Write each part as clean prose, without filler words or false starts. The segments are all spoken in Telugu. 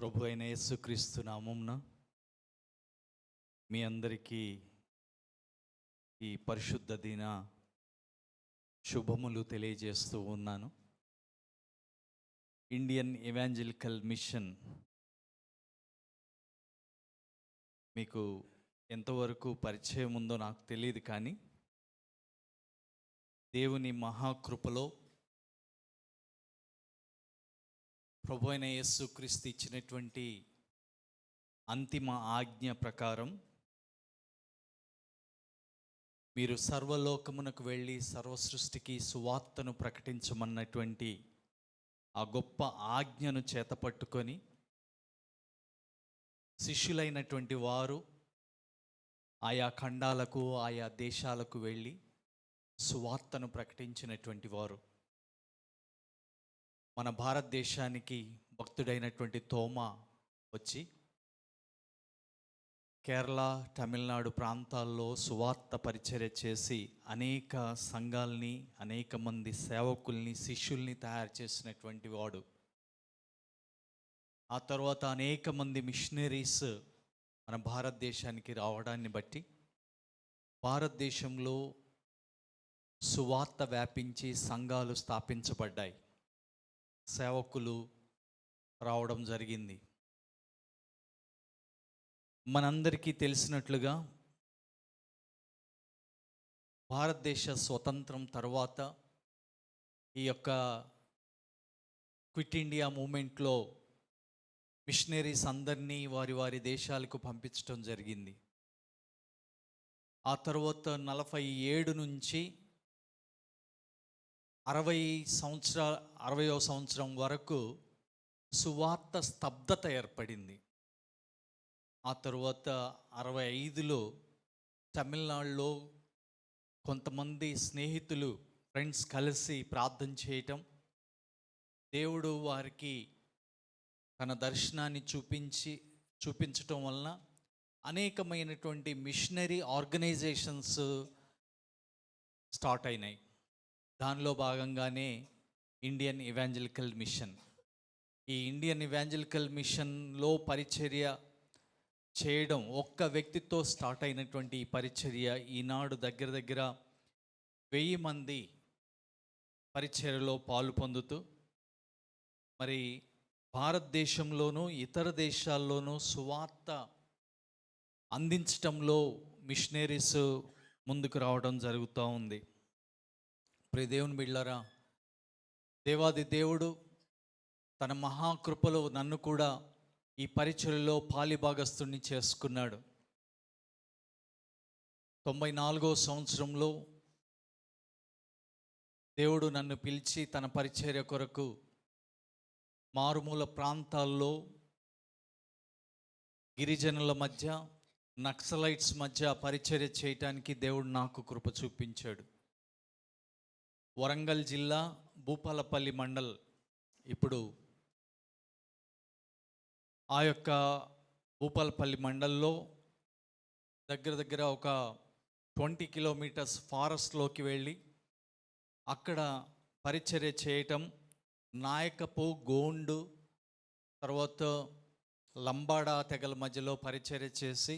ప్రభు అయిన యేసుక్రీస్తు నామమున మీ అందరికీ ఈ పరిశుద్ధ దిన శుభములు తెలియజేస్తూ ఉన్నాను. ఇండియన్ ఎవాంజలికల్ మిషన్ మీకు ఎంతవరకు పరిచయం ఉందో నాకు తెలియదు, కానీ దేవుని మహాకృపలో ప్రభు అయిన యేసుక్రీస్తు ఇచ్చినటువంటి అంతిమ ఆజ్ఞ ప్రకారం మీరు సర్వలోకమునకు వెళ్ళి సర్వసృష్టికి సువార్తను ప్రకటించమన్నటువంటి ఆ గొప్ప ఆజ్ఞను చేతపట్టుకొని శిష్యులైనటువంటి వారు ఆయా ఖండాలకు ఆయా దేశాలకు వెళ్ళి సువార్తను ప్రకటించినటువంటి వారు. మన భారతదేశానికి భక్తుడైనటువంటి తోమా వచ్చి కేరళ, తమిళనాడు ప్రాంతాల్లో సువార్త పరిచర్య చేసి అనేక సంఘాలని, అనేక మంది సేవకుల్ని, శిష్యుల్ని తయారు చేసినటువంటి వాడు. ఆ తర్వాత అనేక మంది మిషనరీస్ మన భారతదేశానికి రావడాన్ని బట్టి భారతదేశంలో సువార్త వ్యాపించి సంఘాలు స్థాపించబడ్డాయి, సేవకులు రావడం జరిగింది. మనందరికీ తెలిసినట్లుగా భారతదేశ స్వతంత్రం తర్వాత ఈ యొక్క క్విట్ ఇండియా మూమెంట్లో మిషనరీస్ అందరినీ వారి వారి దేశాలకు పంపించడం జరిగింది. ఆ తర్వాత 47 నుంచి 60వ సంవత్సరం వరకు సువార్త స్తబ్దత ఏర్పడింది. ఆ తర్వాత 65లో తమిళనాడులో కొంతమంది స్నేహితులు, ఫ్రెండ్స్ కలిసి ప్రార్థన చేయటం, దేవుడు వారికి తన దర్శనాన్ని చూపించటం వలన అనేకమైనటువంటి మిషనరీ ఆర్గనైజేషన్స్ స్టార్ట్ అయినాయి. దానిలో భాగంగానే ఇండియన్ ఎవాంజలికల్ మిషన్. ఈ ఇండియన్ ఎవాంజలికల్ మిషన్లో పరిచర్య చేయడం ఒక్క వ్యక్తితో స్టార్ట్ అయినటువంటి ఈ పరిచర్య ఈనాడు దగ్గర దగ్గర 1000 మంది పరిచర్యలో పాలు పొందుతూ మరి భారతదేశంలోనూ ఇతర దేశాల్లోనూ సువార్త అందించటంలో మిషనరీస్ ముందుకు రావడం జరుగుతూ ఉంది. ప్రియ దేవుని బిడ్డలారా, దేవాది దేవుడు తన మహాకృపలో నన్ను కూడా ఈ పరిచర్యలో పాలిభాగస్తుని చేసుకున్నాడు. 94వ సంవత్సరంలో దేవుడు నన్ను పిలిచి తన పరిచర్య కొరకు మారుమూల ప్రాంతాల్లో గిరిజనుల మధ్య, నక్సలైట్స్ మధ్య పరిచర్య చేయటానికి దేవుడు నాకు కృప చూపించాడు. వరంగల్ జిల్లా భూపాలపల్లి మండల్, ఇప్పుడు ఆ యొక్క భూపాలపల్లి మండల్లో దగ్గర దగ్గర ఒక 20 కిలోమీటర్స్ ఫారెస్ట్లోకి వెళ్ళి అక్కడ పరిచర్య చేయటం, నాయకపు, గోండు, తర్వాత లంబాడా తెగల మధ్యలో పరిచర్య చేసి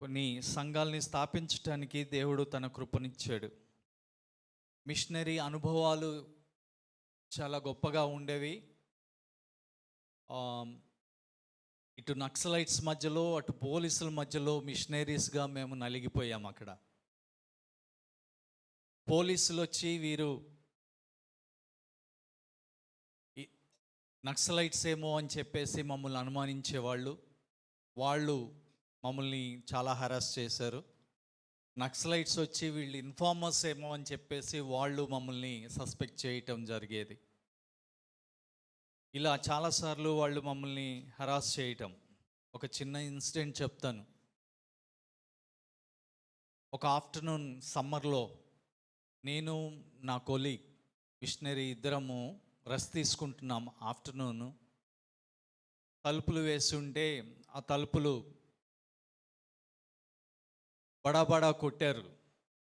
కొన్ని సంఘాలని స్థాపించడానికి దేవుడు తన కృపనిచ్చాడు. మిషనరీ అనుభవాలు చాలా గొప్పగా ఉండేవి. ఇటు నక్సలైట్స్ మధ్యలో, అటు పోలీసుల మధ్యలో మిషనరీస్గా మేము నలిగిపోయాం. అక్కడ పోలీసులు వచ్చి వీరు నక్సలైట్స్ ఏమో అని చెప్పేసి మమ్మల్ని అనుమానించేవాళ్ళు. వాళ్ళు మమ్మల్ని చాలా హరాస్ చేశారు. నక్సలైట్స్ వచ్చి వీళ్ళు ఇన్ఫార్మర్స్ ఏమో అని చెప్పేసి వాళ్ళు మమ్మల్ని సస్పెక్ట్ చేయటం జరిగేది. ఇలా చాలాసార్లు వాళ్ళు మమ్మల్ని హరాస్ చేయటం. ఒక చిన్న ఇన్సిడెంట్ చెప్తాను. ఒక ఆఫ్టర్నూన్ సమ్మర్లో నేను నా కొలీగ్ మిషనరీ ఇద్దరము రెస్ట్ తీసుకుంటున్నాం. ఆఫ్టర్నూన్ తలుపులు వేసి ఉంటే ఆ తలుపులు బడా కొట్టారు.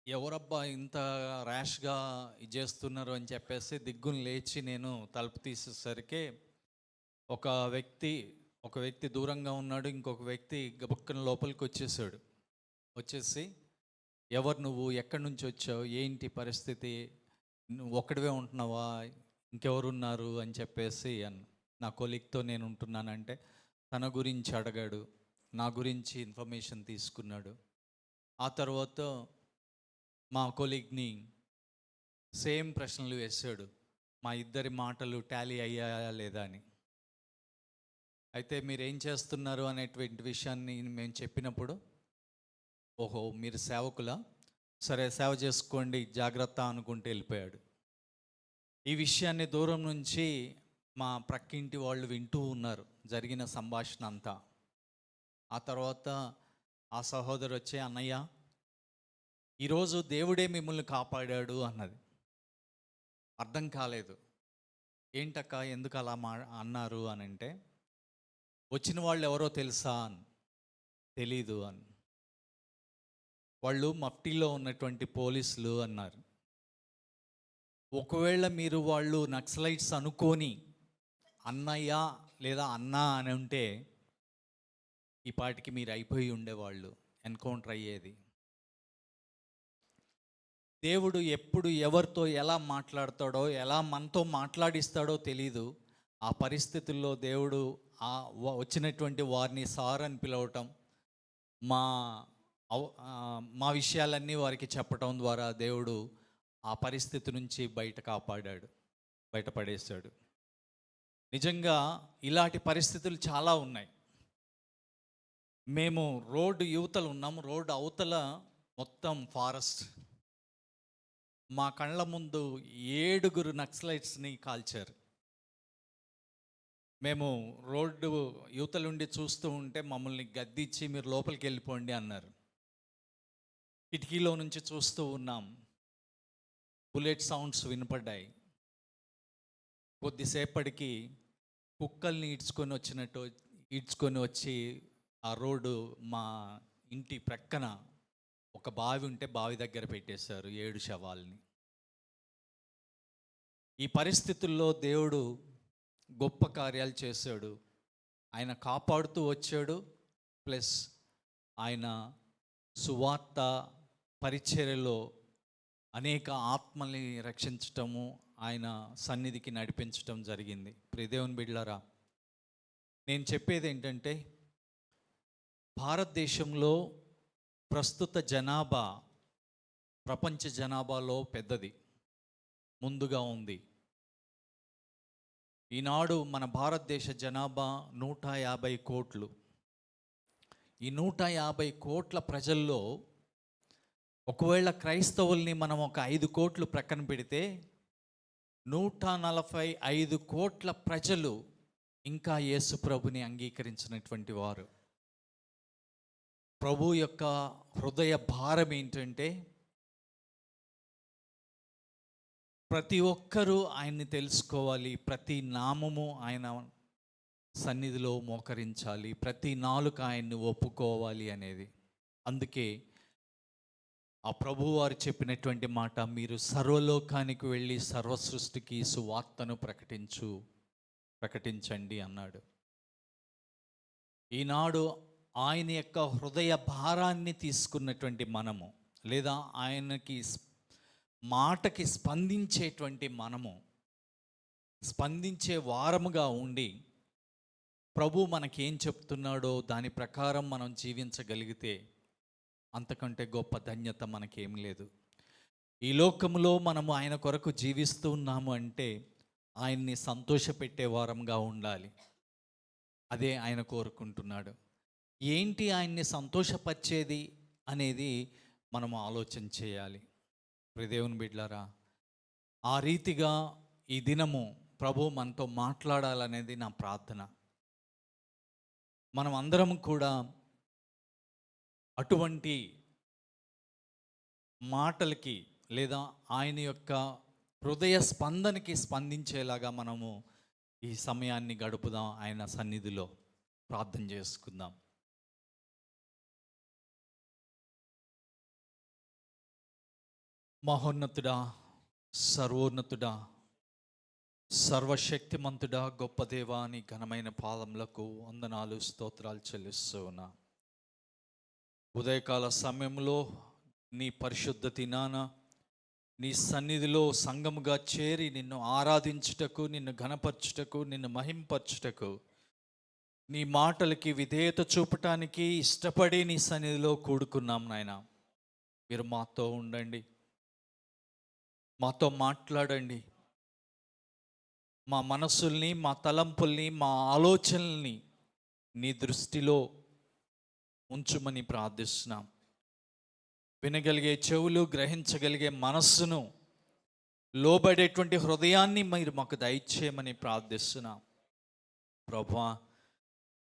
ఎవరబ్బా ఇంత ర్యాష్గా ఇది చేస్తున్నారు అని చెప్పేసి దిగ్గును లేచి నేను తలుపు తీసేసరికి ఒక వ్యక్తి ఒక వ్యక్తి దూరంగా ఉన్నాడు. ఇంకొక వ్యక్తి గబుక్కన లోపలికి వచ్చేసాడు. వచ్చేసి, ఎవరు నువ్వు, ఎక్కడి నుంచి వచ్చావు, ఏంటి పరిస్థితి, నువ్వు ఒక్కడివే ఉంటున్నావా, ఇంకెవరున్నారు అని చెప్పేసి నా కొలీగ్తో నేను ఉంటున్నానంటే తన గురించి అడిగాడు. నా గురించి ఇన్ఫర్మేషన్ తీసుకున్నాడు. ఆ తర్వాత మా కొలీగ్ని సేమ్ ప్రశ్నలు వేశాడు, మా ఇద్దరి మాటలు టాలీ అయ్యాయా లేదా అని. అయితే మీరు ఏం చేస్తున్నారు అనేటువంటి విషయాన్ని మేము చెప్పినప్పుడు, ఓహో మీరు సేవకులా, సరే సేవ చేసుకోండి జాగ్రత్త అనుకుంటూ వెళ్ళిపోయాడు. ఈ విషయాన్ని దూరం నుంచి మా ప్రక్కింటి వాళ్ళు వింటూ ఉన్నారు, జరిగిన సంభాషణ అంతా. ఆ తర్వాత ఆ సహోదరు వచ్చి, అన్నయ్య ఈరోజు దేవుడే మిమ్మల్ని కాపాడాడు అన్నది. అర్థం కాలేదు. ఏంటక్క ఎందుకు అలా అన్నారు అని అంటే, వచ్చిన వాళ్ళు ఎవరో తెలుసా అని. తెలీదు అని. వాళ్ళు మఫ్టీలో ఉన్నటువంటి పోలీసులు అన్నారు. ఒకవేళ మీరు వాళ్ళు నక్సలైట్స్ అనుకొని అన్నయ్య లేదా అన్న అని ఉంటే ఈ పాటికి మీరు అయిపోయి ఉండేవాళ్ళు, ఎన్కౌంటర్ అయ్యేది. దేవుడు ఎప్పుడు ఎవరితో ఎలా మాట్లాడతాడో, ఎలా మనతో మాట్లాడిస్తాడో తెలీదు. ఆ పరిస్థితుల్లో దేవుడు వచ్చినటువంటి వారిని సార్ అని పిలవటం, మా మా విషయాలన్నీ వారికి చెప్పటం ద్వారా దేవుడు ఆ పరిస్థితి నుంచి బయటపడేశాడు. నిజంగా ఇలాంటి పరిస్థితులు చాలా ఉన్నాయి. మేము రోడ్డు యువతలు ఉన్నాము, రోడ్డు అవతల మొత్తం ఫారెస్ట్. మా కళ్ళ ముందు 7 నక్సలైట్స్ని కాల్చారు. మేము రోడ్డు యువతలుండి చూస్తూ ఉంటే మమ్మల్ని గద్దించి మీరు లోపలికి వెళ్ళిపోండి అన్నారు. కిటికీలో నుంచి చూస్తూ ఉన్నాం, బుల్లెట్ సౌండ్స్ వినపడ్డాయి. కొద్దిసేపటికి కుక్కల్ని ఈడ్చుకొని వచ్చి ఆ రోడ్డు మా ఇంటి ప్రక్కన ఒక బావి ఉంటే బావి దగ్గర పెట్టేశారు 7 శవాల్ని. ఈ పరిస్థితుల్లో దేవుడు గొప్ప కార్యాలు చేశాడు. ఆయన కాపాడుతూ వచ్చాడు. ప్లస్ ఆయన సువార్త పరిచర్యలో అనేక ఆత్మల్ని రక్షించటము, ఆయన సన్నిధికి నడిపించటం జరిగింది. ప్రియ దేవుని బిడ్డలారా, నేను చెప్పేది ఏంటంటే, భారతదేశంలో ప్రస్తుత జనాభా ప్రపంచ జనాభాలో పెద్దది, ముందుగా ఉంది. ఈనాడు మన భారతదేశ జనాభా 150 కోట్లు. ఈ 150 కోట్ల ప్రజల్లో ఒకవేళ క్రైస్తవుల్ని మనం ఒక 5 కోట్లు ప్రక్కన పెడితే 145 కోట్ల ప్రజలు ఇంకా యేసు ప్రభుని అంగీకరించినటువంటి వారు. ప్రభు యొక్క హృదయ భారం ఏంటంటే, ప్రతి ఒక్కరూ ఆయన్ని తెలుసుకోవాలి, ప్రతి నామము ఆయన సన్నిధిలో మోకరించాలి, ప్రతి నాలుక ఆయన్ని ఒప్పుకోవాలి అనేది. అందుకే ఆ ప్రభువు వారు చెప్పినటువంటి మాట, మీరు సర్వలోకానికి వెళ్ళి సర్వ సృష్టికి సువార్తను ప్రకటించండి అన్నాడు. ఈనాడు ఆయన యొక్క హృదయ భారాన్ని తీసుకున్నటువంటి మనము, లేదా ఆయనకి మాటకి స్పందించేటువంటి మనము, స్పందించే వారముగా ఉండి ప్రభు మనకేం చెప్తున్నాడో దాని ప్రకారం మనం జీవించగలిగితే అంతకంటే గొప్ప ధన్యత మనకేం లేదు. ఈ లోకంలో మనము ఆయన కొరకు జీవిస్తూ ఉన్నాము అంటే ఆయన్ని సంతోషపెట్టే వారంగా ఉండాలి. అదే ఆయన కోరుకుంటున్నాడు. ఏంటి ఆయన్ని సంతోషపరిచేది అనేది మనము ఆలోచన చేయాలి. దేవుని బిడ్డలారా, ఆ రీతిగా ఈ దినము ప్రభు మనతో మాట్లాడాలనేది నా ప్రార్థన. మనం అందరం కూడా అటువంటి మాటలకి లేదా ఆయన యొక్క హృదయ స్పందనకి స్పందించేలాగా మనము ఈ సమయాన్ని గడుపుదాం. ఆయన సన్నిధిలో ప్రార్థన చేసుకుందాం. మహోన్నతుడా, సర్వోన్నతుడా, సర్వశక్తిమంతుడా గొప్ప దేవా నీ ఘనమైన పాదములకు వందనాలు స్తోత్రాలు చెల్లిస్తూ ఉన్నా. ఉదయకాల సమయంలో నీ పరిశుద్ధ దినాన నీ సన్నిధిలో సంఘముగా చేరి నిన్ను ఆరాధించుటకు, నిన్ను ఘనపరచుటకు, నిన్ను మహింపరచుటకు, నీ మాటలకి విధేయత చూపటానికి ఇష్టపడి నీ సన్నిధిలో కూడుకున్నాం నాయన. మీరు మాతో ఉండండి, మాతో మాట్లాడండి. మా మనసుల్ని, మా తలంపుల్ని, మా ఆలోచనల్ని నీ దృష్టిలో ఉంచుమని ప్రార్థిస్తున్నాం. వినగలిగే చెవులు, గ్రహించగలిగే మనస్సును, లోబడేటువంటి హృదయాన్ని మీరు మాకు దయచేయమని ప్రార్థిస్తున్నాం. ప్రభువా,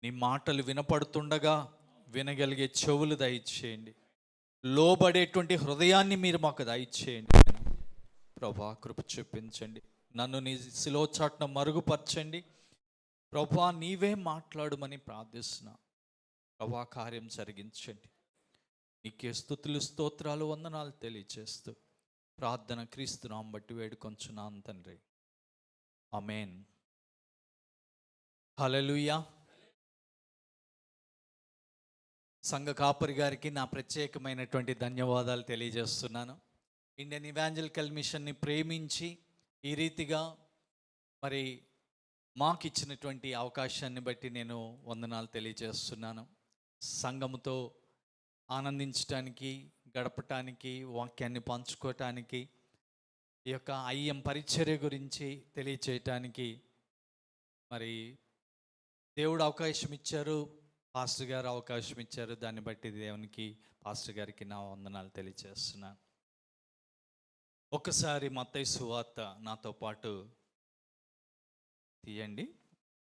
నీ మాటలు వినపడుతుండగా వినగలిగే చెవులు దయచేయండి, లోబడేటువంటి హృదయాన్ని మీరు మాకు దయచేయండి. ప్రభువా, కృప చూపించండి. నన్ను నీ శిలోచాట్న మరుగుపరచండి. ప్రభువా, నీవే మాట్లాడుమని ప్రార్థిస్తున్నా. ప్రభువా, కార్యం జరిగించండి. నీకే స్తుతులు, స్తోత్రాలు, వందనాలు తెలియచేస్తూ ప్రార్థన క్రీస్తునామం బట్టి వేడుకొంచున్నాను తండ్రి. ఆమేన్. హల్లెలూయా. సంఘ కాపరి గారికి నా ప్రత్యేకమైనటువంటి ధన్యవాదాలు తెలియజేస్తున్నాను. ఇండియన్ ఇవాంజలికల్ మిషన్ని ప్రేమించి ఈ రీతిగా మరి మాకు ఇచ్చినటువంటి అవకాశాన్ని బట్టి నేను వందనాలు తెలియజేస్తున్నాను. సంఘముతో ఆనందించటానికి, గడపటానికి, వాక్యాన్ని పంచుకోవటానికి, ఈ యొక్క ఐఎం పరిచర్య గురించి తెలియచేయటానికి మరి దేవుడు అవకాశం ఇచ్చారు, పాస్టర్ గారు అవకాశం ఇచ్చారు. దాన్ని బట్టి దేవునికి, పాస్టర్ గారికి నా వందనాలు తెలియజేస్తున్నాను. ఒకసారి మత్తయి సువార్త నాతో పాటు తీయండి.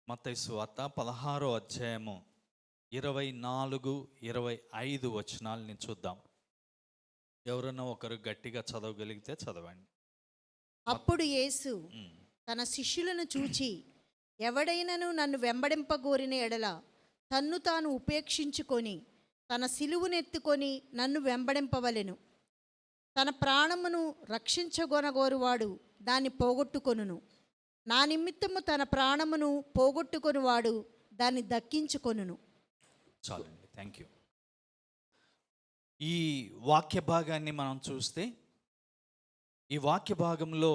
మత్తయి సువార్త 16వ అధ్యాయము 24, 25 వచనాలని చూద్దాం. ఎవరన్నా ఒకరు గట్టిగా చదవగలిగితే చదవండి. అప్పుడు యేసు తన శిష్యులను చూచి, ఎవడైనను నన్ను వెంబడింపగోరిన ఎడల తన్ను తాను ఉపేక్షించుకొని తన సిలువనెత్తుకొని నన్ను వెంబడింపవలెను. తన ప్రాణమును రక్షించగొనగోరువాడు దాన్ని పోగొట్టుకొనును. నా నిమిత్తము తన ప్రాణమును పోగొట్టుకొనివాడు దాన్ని దక్కించుకొనును. చాలండి, థ్యాంక్ యూ. ఈ వాక్య భాగాన్ని మనం చూస్తే, ఈ వాక్య భాగంలో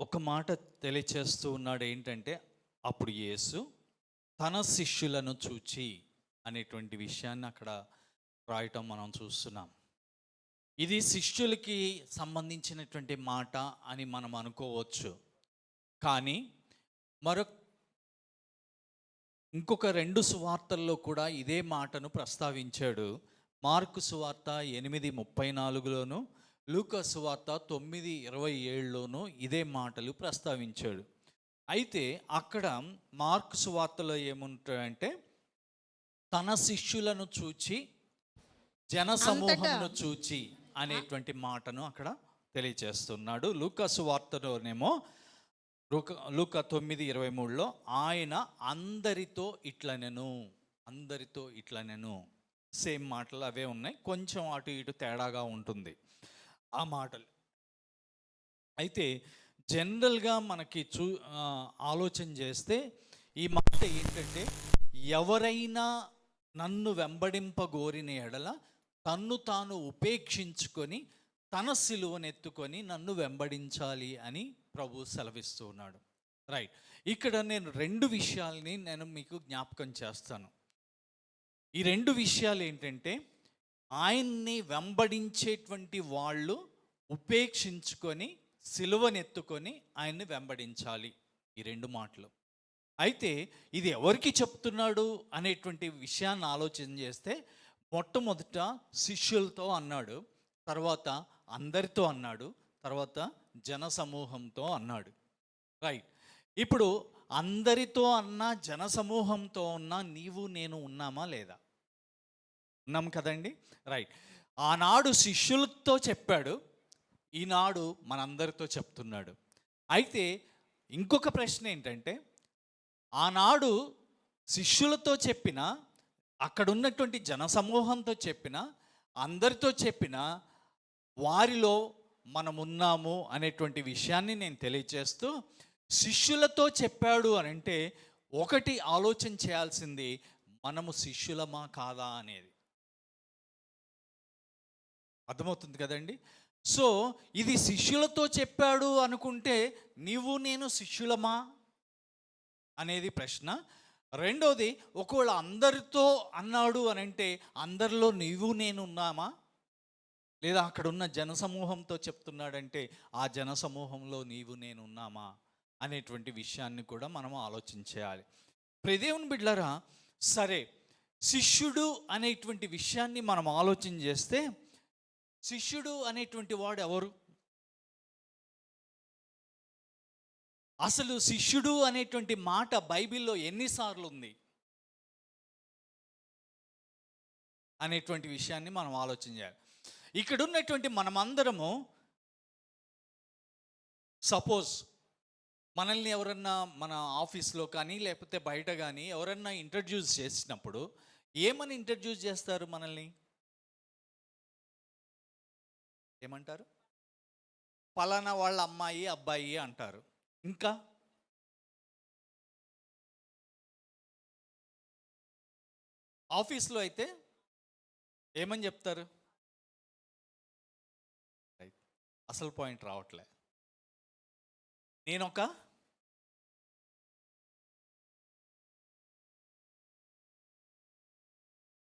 ఒక మాట తెలియచేస్తూ ఉన్నాడు. ఏంటంటే, అప్పుడు యేసు తన శిష్యులను చూచి అనేటువంటి విషయాన్ని అక్కడ రాయటం మనం చూస్తున్నాం. ఇది శిష్యులకి సంబంధించినటువంటి మాట అని మనం అనుకోవచ్చు. కానీ ఇంకొక 2 సువార్తల్లో కూడా ఇదే మాటను ప్రస్తావించాడు. మార్కు సువార్త 8:34లోను, లూకా సువార్త 9:27లోను ఇదే మాటలు ప్రస్తావించాడు. అయితే అక్కడ మార్కు సువార్తలో ఏముంటాడంటే, తన శిష్యులను చూచి, జన సమూహమును చూచి అనేటువంటి మాటను అక్కడ తెలియచేస్తున్నాడు. లూకా సువార్తలోనేమో లూకా 9:23లో ఆయన అందరితో ఇట్లనెను సేమ్ మాటలు అవే ఉన్నాయి, కొంచెం అటు ఇటు తేడాగా ఉంటుంది ఆ మాటలు. అయితే జనరల్గా మనకి ఆలోచన చేస్తే ఈ మాట ఏంటంటే, ఎవరైనా నన్ను వెంబడింపగోరిన ఎడల తన్ను తాను ఉపేక్షించుకొని తన సిలువనెత్తుకొని నన్ను వెంబడించాలి అని ప్రభు సెలవిస్తూ ఉన్నాడు. రైట్. ఇక్కడ నేను 2 విషయాల్ని నేను మీకు జ్ఞాపకం చేస్తాను. ఈ 2 విషయాలు ఏంటంటే, ఆయన్ని వెంబడించేటువంటి వాళ్ళు ఉపేక్షించుకొని సిలువనెత్తుకొని ఆయన్ని వెంబడించాలి. ఈ 2 మాటలు. అయితే ఇది ఎవరికి చెప్తున్నాడు అనేటువంటి విషయాన్ని ఆలోచన చేస్తే, మొట్టమొదట శిష్యులతో అన్నాడు, తర్వాత అందరితో అన్నాడు, తర్వాత జన సమూహంతో అన్నాడు. రైట్. ఇప్పుడు అందరితో అన్నా, జన సమూహంతో ఉన్నా నీవు నేను ఉన్నామా లేదా? ఉన్నాం కదండి. రైట్. ఆనాడు శిష్యులతో చెప్పాడు, ఈనాడు మనందరితో చెప్తున్నాడు. అయితే ఇంకొక ప్రశ్న ఏంటంటే, ఆనాడు శిష్యులతో చెప్పిన, అక్కడ ఉన్నటువంటి జనసమూహంతో చెప్పిన, అందరితో చెప్పిన వారిలో మనం ఉన్నాము అనేటువంటి విషయాన్ని నేను తెలియచేస్తూ, శిష్యులతో చెప్పాడు అని అంటే ఒకటి ఆలోచన చేయాల్సింది, మనము శిష్యులమా కాదా అనేది. అర్థమవుతుంది కదండి. సో ఇది శిష్యులతో చెప్పాడు అనుకుంటే నీవు నేను శిష్యులమా అనేది ప్రశ్న. రెండోది, ఒకవేళ అందరితో అన్నాడు అని అంటే అందరిలో నీవు నేను ఉన్నామా, లేదా అక్కడ ఉన్న జనసమూహంతో చెప్తున్నాడంటే ఆ జనసమూహంలో నీవు నేను ఉన్నామా అనేటువంటి విషయాన్ని కూడా మనం ఆలోచించేయాలి. ప్రియదేవుని బిడ్డలారా, సరే శిష్యుడు అనేటువంటి విషయాన్ని మనం ఆలోచన చేస్తే, శిష్యుడు అనేటువంటి వాడు ఎవరు? అసలు శిష్యుడు అనేటువంటి మాట బైబిల్లో ఎన్నిసార్లు ఉంది అనేటువంటి విషయాన్ని మనం ఆలోచన చేయాలి. ఇక్కడ ఉన్నటువంటి మనమందరము, సపోజ్ మనల్ని ఎవరన్నా మన ఆఫీస్లో కానీ లేకపోతే బయట కానీ ఎవరన్నా ఇంట్రడ్యూస్ చేసినప్పుడు ఏమని ఇంట్రడ్యూస్ చేస్తారు? మనల్ని ఏమంటారు? పలానా వాళ్ళ అమ్మాయి అబ్బాయి అంటారు. ఇంకా ఆఫీస్లో అయితే ఏమని చెప్తారు? అసలు పాయింట్ రావట్లే. నేనొక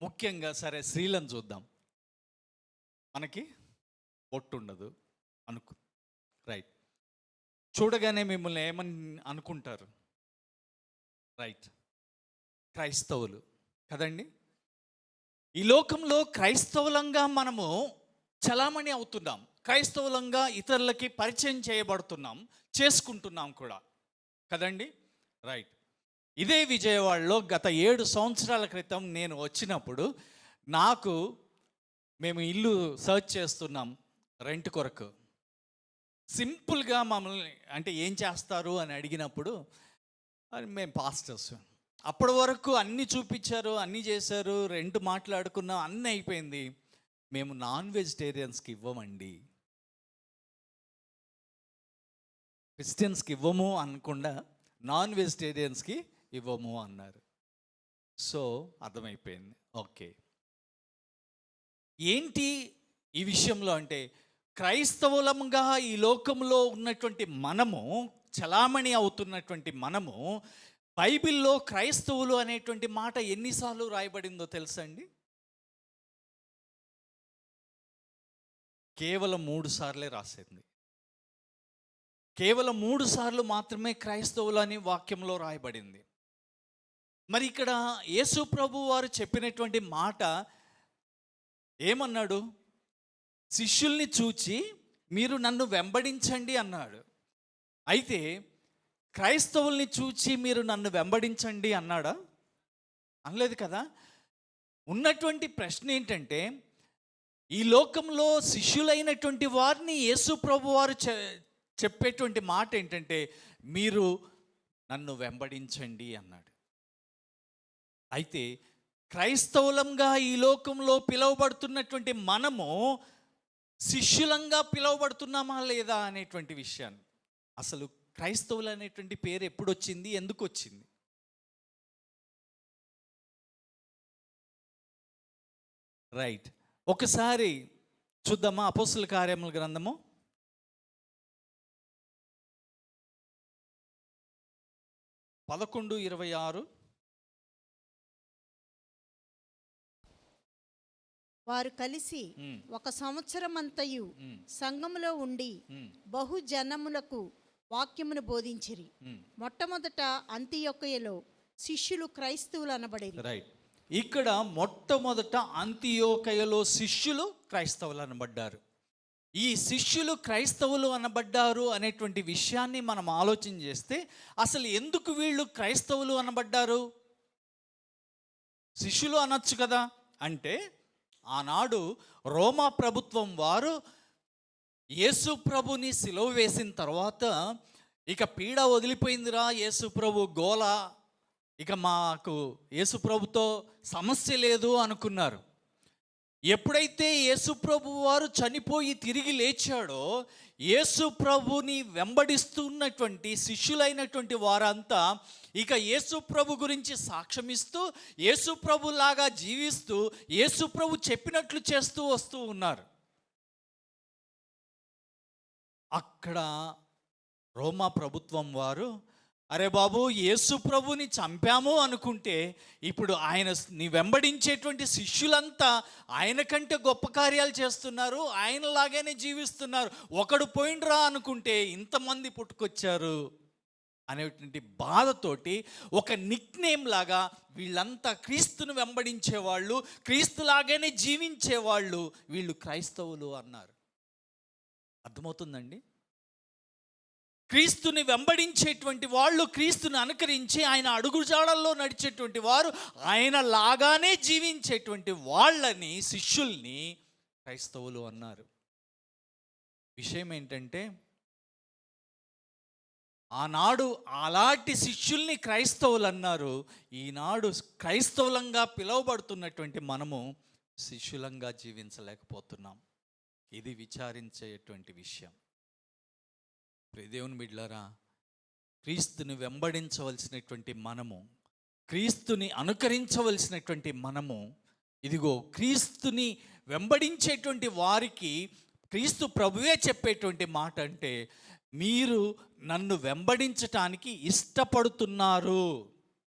ముఖ్యంగా సరే స్త్రీలను చూద్దాం. మనకి బొట్టు ఉండదు అనుకు, రైట్. చూడగానే మిమ్మల్ని ఏమని అనుకుంటారు? రైట్, క్రైస్తవులు కదండి. ఈ లోకంలో క్రైస్తవులంగా మనము చలామణి అవుతున్నాం, క్రైస్తవులంగా ఇతరులకి పరిచయం చేయబడుతున్నాం, చేసుకుంటున్నాం కూడా కదండి. రైట్. ఇదే విజయవాడలో గత 7 సంవత్సరాల క్రితం నేను వచ్చినప్పుడు మేము ఇల్లు సర్చ్ చేస్తున్నాం రెంట్ కొరకు. సింపుల్గా మమ్మల్ని అంటే ఏం చేస్తారు అని అడిగినప్పుడు మేము పాస్టర్స్, అప్పటి వరకు అన్నీ చూపించారు, అన్నీ చేశారు, రెంట్ మాట్లాడుకున్నాం, అన్నీ అయిపోయింది. మేము నాన్ వెజిటేరియన్స్కి ఇవ్వమండి, క్రిస్టియన్స్కి ఇవ్వము అనకుండా నాన్ వెజిటేరియన్స్కి ఇవ్వము అన్నారు. సో అర్థమైపోయింది, ఓకే ఏంటి ఈ విషయంలో అంటే, క్రైస్తవులంగా ఈ లోకంలో ఉన్నటువంటి మనము, చలామణి అవుతున్నటువంటి మనము, బైబిల్లో క్రైస్తవులు అనేటువంటి మాట ఎన్నిసార్లు రాయబడిందో తెలుసా అండి? కేవలం 3 సార్లే రాసింది. కేవలం 3 సార్లు మాత్రమే క్రైస్తవులు అని వాక్యంలో రాయబడింది. మరి ఇక్కడ యేసు ప్రభు వారు చెప్పినటువంటి మాట ఏమన్నాడు? శిష్యుల్ని చూచి మీరు నన్ను వెంబడించండి అన్నాడు. అయితే క్రైస్తవుల్ని చూచి మీరు నన్ను వెంబడించండి అన్నాడా? అనలేదు కదా. ఉన్నటువంటి ప్రశ్న ఏంటంటే, ఈ లోకంలో శిష్యులైనటువంటి వారిని యేసు ప్రభు వారు చెప్పేటువంటి మాట ఏంటంటే, మీరు నన్ను వెంబడించండి అన్నాడు. అయితే క్రైస్తవులంగా ఈ లోకంలో పిలువబడుతున్నటువంటి మనము శిష్యులంగా పిలువబడుతున్నామా లేదా అనేటువంటి విషయాన్ని, అసలు క్రైస్తవులు అనేటువంటి పేరు ఎప్పుడు వచ్చింది, ఎందుకు వచ్చింది? రైట్, ఒకసారి చూద్దామా అపోస్తల కార్యముల గ్రంథము 11:26. వారు కలిసి 1 సంవత్సరమంతయు సంఘములో ఉండి బహుజనములకు వాక్యమును బోధించిరి. మొట్టమొదట అంతియొకయలో శిష్యులు క్రైస్తవులు అనబడేది. రైట్, ఇక్కడ మొట్టమొదట అంతియోకయలో శిష్యులు క్రైస్తవులు అనబడ్డారు. ఈ శిష్యులు క్రైస్తవులు అనబడ్డారు అనేటువంటి విషయాన్ని మనం ఆలోచన చేస్తే, అసలు ఎందుకు వీళ్ళు క్రైస్తవులు అనబడ్డారు? శిష్యులు అనొచ్చు కదా. అంటే ఆనాడు రోమా ప్రభుత్వం వారు యేసు ప్రభుని సిలువ వేసిన తర్వాత ఇక పీడ వదిలిపోయిందిరా, యేసు ప్రభు గోల, ఇక మాకు యేసు ప్రభుతో సమస్య లేదు అనుకున్నారు. ఎప్పుడైతే యేసు ప్రభు వారు చనిపోయి తిరిగి లేచాడో, యేసు ప్రభుని వెంబడిస్తున్నటువంటి శిష్యులైనటువంటి వారంతా ఇక యేసు ప్రభు గురించి సాక్ష్యమిస్తూ, యేసు ప్రభు లాగా జీవిస్తూ, యేసు ప్రభు చెప్పినట్లు చేస్తూ వస్తూ ఉన్నారు. అక్కడ రోమా ప్రభుత్వం వారు, అరే బాబు, యేసు ప్రభుని చంపాము అనుకుంటే ఇప్పుడు నీ వెంబడించేటువంటి శిష్యులంతా ఆయన కంటే గొప్ప కార్యాలు చేస్తున్నారు, ఆయనలాగానే జీవిస్తున్నారు, ఒకడు పోయిండ్రా అనుకుంటే ఇంతమంది పుట్టుకొచ్చారు అనేటువంటి బాధతోటి ఒక నిక్ నేమ్ లాగా వీళ్ళంతా క్రీస్తును వెంబడించేవాళ్ళు, క్రీస్తులాగానే జీవించేవాళ్ళు, వీళ్ళు క్రైస్తవులు అన్నారు. అర్థమవుతుందండి? క్రీస్తుని వెంబడించేటువంటి వాళ్ళు, క్రీస్తుని అనుకరించి ఆయన అడుగుజాడల్లో నడిచేటువంటి వారు, ఆయన లాగానే జీవించేటువంటి వాళ్ళని, శిష్యుల్ని క్రైస్తవులు అన్నారు. విషయం ఏంటంటే, ఆనాడు అలాంటి శిష్యుల్ని క్రైస్తవులు అన్నారు. ఈనాడు క్రైస్తవులంగా పిలువబడుతున్నటువంటి మనము శిష్యులంగా జీవించలేకపోతున్నాం. ఇది విచారించేటువంటి విషయం. దేవుని బిడ్డలారా, క్రీస్తుని వెంబడించవలసినటువంటి మనము, క్రీస్తుని అనుకరించవలసినటువంటి మనము, ఇదిగో క్రీస్తుని వెంబడించేటువంటి వారికి క్రీస్తు ప్రభువే చెప్పేటువంటి మాట అంటే, మీరు నన్ను వెంబడించటానికి ఇష్టపడుతున్నారు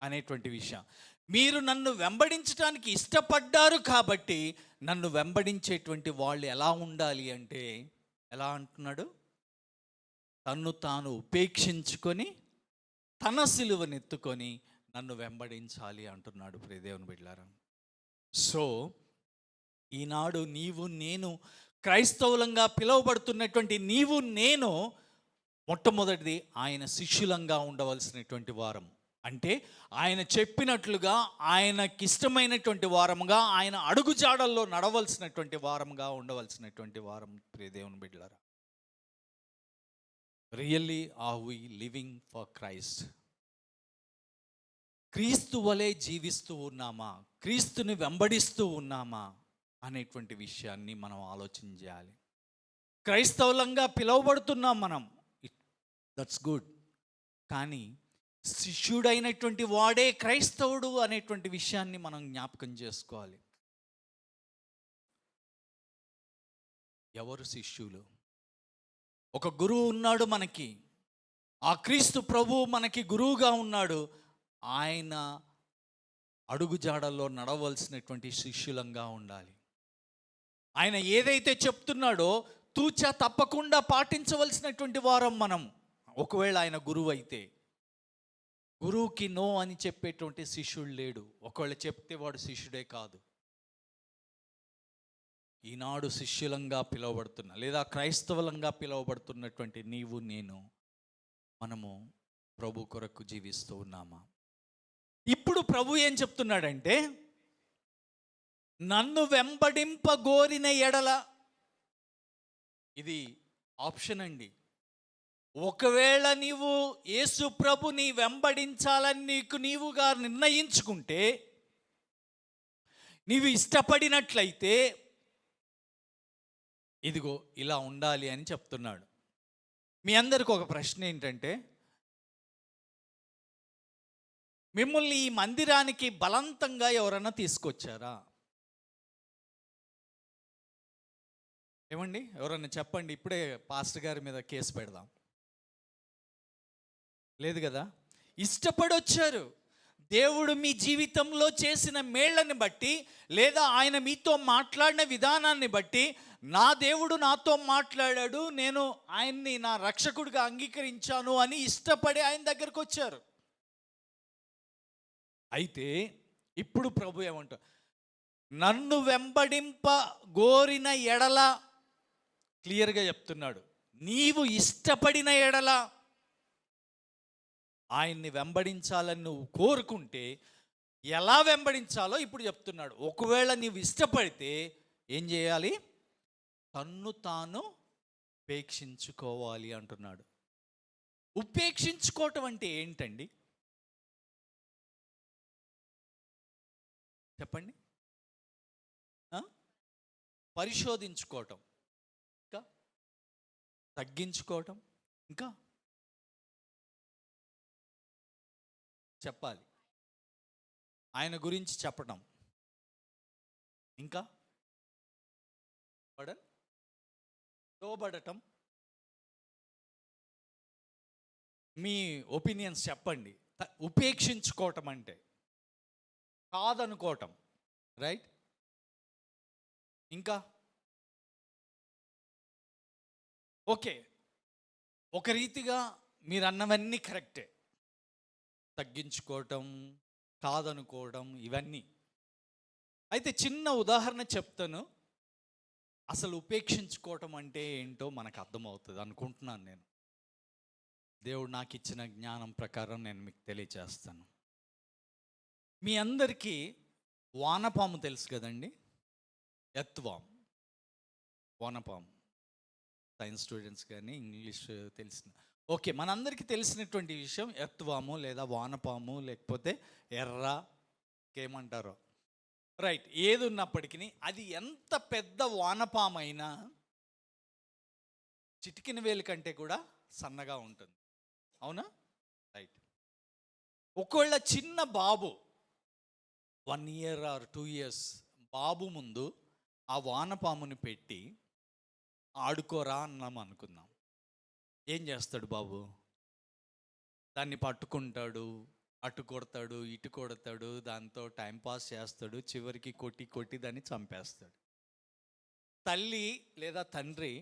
అనేటువంటి విషయం. మీరు నన్ను వెంబడించటానికి ఇష్టపడ్డారు కాబట్టి నన్ను వెంబడించేటువంటి వాళ్ళు ఎలా ఉండాలి అంటే, ఎలా అంటున్నాడు? తన్ను తాను ఉపేక్షించుకొని తన సిలువనెత్తుకొని నన్ను వెంబడించాలి అంటున్నాడు దేవుని బిడ్డలారా. సో ఈనాడు నీవు నేను క్రైస్తవులంగా పిలువబడుతున్నటువంటి నీవు నేను మొట్టమొదటిది ఆయన శిష్యులంగా ఉండవలసినటువంటి వారం. అంటే ఆయన చెప్పినట్లుగా ఆయనకిష్టమైనటువంటి వారముగా, ఆయన అడుగుజాడల్లో నడవలసినటువంటి వారముగా ఉండవలసినటువంటి వారం. దేవుని బిడ్డలారా, really are we living for Christ? క్రీస్తు వలె జీవిస్తూ ఉన్నామా, క్రీస్తుని వెంబడిస్తూ ఉన్నామా అనేటువంటి విషయాన్ని మనం ఆలోచన చేయాలి. క్రైస్తవులంగా పిలువబడుతున్నాం మనం, దట్స్ గుడ్. కానీ శిష్యుడైనటువంటి వాడే క్రైస్తవుడు అనేటువంటి విషయాన్ని మనం జ్ఞాపకం చేసుకోవాలి. ఎవరు శిష్యులు? ఒక గురువు ఉన్నాడు మనకి, ఆ క్రీస్తు ప్రభువు మనకి గురువుగా ఉన్నాడు. ఆయన అడుగుజాడల్లో నడవలసినటువంటి శిష్యులంగా ఉండాలి. ఆయన ఏదైతే చెప్తున్నాడో తూచా తప్పకుండా పాటించవలసినటువంటి వారం మనం. ఒకవేళ ఆయన గురువు అయితే, గురువుకి నో అని చెప్పేటువంటి శిష్యుడు లేడు. ఒకవేళ చెప్తే వాడు శిష్యుడే కాదు. ఈనాడు శిష్యులంగా పిలువబడుతున్నా లేదా క్రైస్తవులంగా పిలువబడుతున్నటువంటి నీవు నేను, మనము ప్రభు కొరకు జీవిస్తూ ఉన్నామా? ఇప్పుడు ప్రభు ఏం చెప్తున్నాడంటే, నన్ను వెంబడింపగోరిన ఎడల, ఇది ఆప్షన్ అండి. ఒకవేళ నీవు యేసు ప్రభుని వెంబడించాలని నీవుగా నిర్ణయించుకుంటే, నీవు ఇష్టపడినట్లయితే, ఇదిగో ఇలా ఉండాలి అని చెప్తున్నాడు. మీ అందరికి ఒక ప్రశ్న ఏంటంటే, మిమ్మల్ని ఈ మందిరానికి బలవంతంగా ఎవరన్నా తీసుకొచ్చారా? ఏమండి, ఎవరన్నా చెప్పండి. ఇప్పుడే పాస్టర్ గారి మీద కేసు పెడదాం. లేదు కదా, ఇష్టపడి వచ్చారు. దేవుడు మీ జీవితంలో చేసిన మేళ్లను బట్టి, లేదా ఆయన మీతో మాట్లాడిన విధానాన్ని బట్టి, నా దేవుడు నాతో మాట్లాడాడు, నేను ఆయన్ని నా రక్షకుడిగా అంగీకరించాను అని ఇష్టపడి ఆయన దగ్గరకు వచ్చారు. అయితే ఇప్పుడు ప్రభు ఏమంటారు? నన్ను వెంబడింప గోరిన ఎడల, క్లియర్గా చెప్తున్నాడు. నీవు ఇష్టపడిన ఎడల, ఆయన్ని వెంబడించాలని నువ్వు కోరుకుంటే ఎలా వెంబడించాలో ఇప్పుడు చెప్తున్నాడు. ఒకవేళ నీవు ఇష్టపడితే ఏం చేయాలి? తన్ను తాను ఉపేక్షించుకోవాలి అంటున్నాడు. ఉపేక్షించుకోవటం అంటే ఏంటండి? చెప్పండి. పరిశోధించుకోవటం, ఇంకా తగ్గించుకోవటం, ఇంకా చెప్పాలి, ఆయన గురించి చెప్పటం, ఇంకా లోబడటం. మీ ఒపీనియన్స్ చెప్పండి. ఉపేక్షించుకోవటం అంటే కాదనుకోవటం, రైట్? ఇంకా ఓకే, ఒక రీతిగా మీరు అన్నవన్నీ కరెక్టే. తగ్గించుకోవటం, కాదనుకోవడం, ఇవన్నీ. అయితే చిన్న ఉదాహరణ చెప్తాను. అసలు ఉపేక్షించుకోవటం అంటే ఏంటో మనకు అర్థమవుతుంది అనుకుంటున్నాను నేను. దేవుడు నాకు ఇచ్చిన జ్ఞానం ప్రకారం నేను మీకు తెలియచేస్తాను. మీ అందరికీ వానపాము తెలుసు కదండి, ఎర్త్వామ్. వానపాము సైన్స్ స్టూడెంట్స్ కానీ ఇంగ్లీష్ తెలిసిన ఓకే, మనందరికీ తెలిసినటువంటి విషయం ఎర్త్వాము లేదా వానపాము, లేకపోతే ఎర్ర, ఏమంటారో, రైట్? ఏది ఉన్నప్పటికీ అది ఎంత పెద్ద వానపాము అయినా చిటికిన వేలు కంటే కూడా సన్నగా ఉంటుంది, అవునా? రైట్. ఒకవేళ చిన్న బాబు 1 year or 2 years బాబు ముందు ఆ వానపాముని పెట్టి ఆడుకోరా అన్నాం అనుకుందాం, ఏం చేస్తాడు బాబు? దాన్ని పట్టుకుంటాడు, అటు కొడతాడు, ఇటు కొడతాడు, దాంతో టైంపాస్ చేస్తాడు, చివరికి కొట్టి కొట్టి దాన్ని చంపేస్తాడు. తల్లి లేదా తండ్రి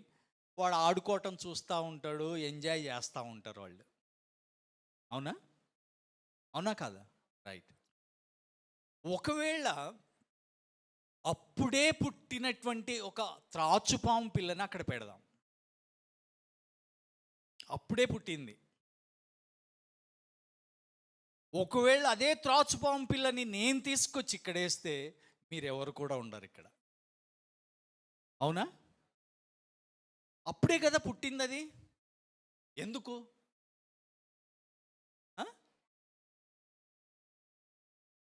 వాడు ఆడుకోవటం చూస్తూ ఉంటాడు, ఎంజాయ్ చేస్తూ ఉంటారు వాళ్ళు, అవునా? అవునా కాదా? రైట్. ఒకవేళ అప్పుడే పుట్టినటువంటి ఒక త్రాచుపాము పిల్లని అక్కడ పెడదాం, అప్పుడే పుట్టింది. ఒకవేళ అదే త్రాచుపాము పిల్లని నేను తీసుకొచ్చి ఇక్కడ వేస్తే మీరెవరు కూడా ఉండరు ఇక్కడ, అవునా? అప్పుడే కదా పుట్టింది అది. ఎందుకు?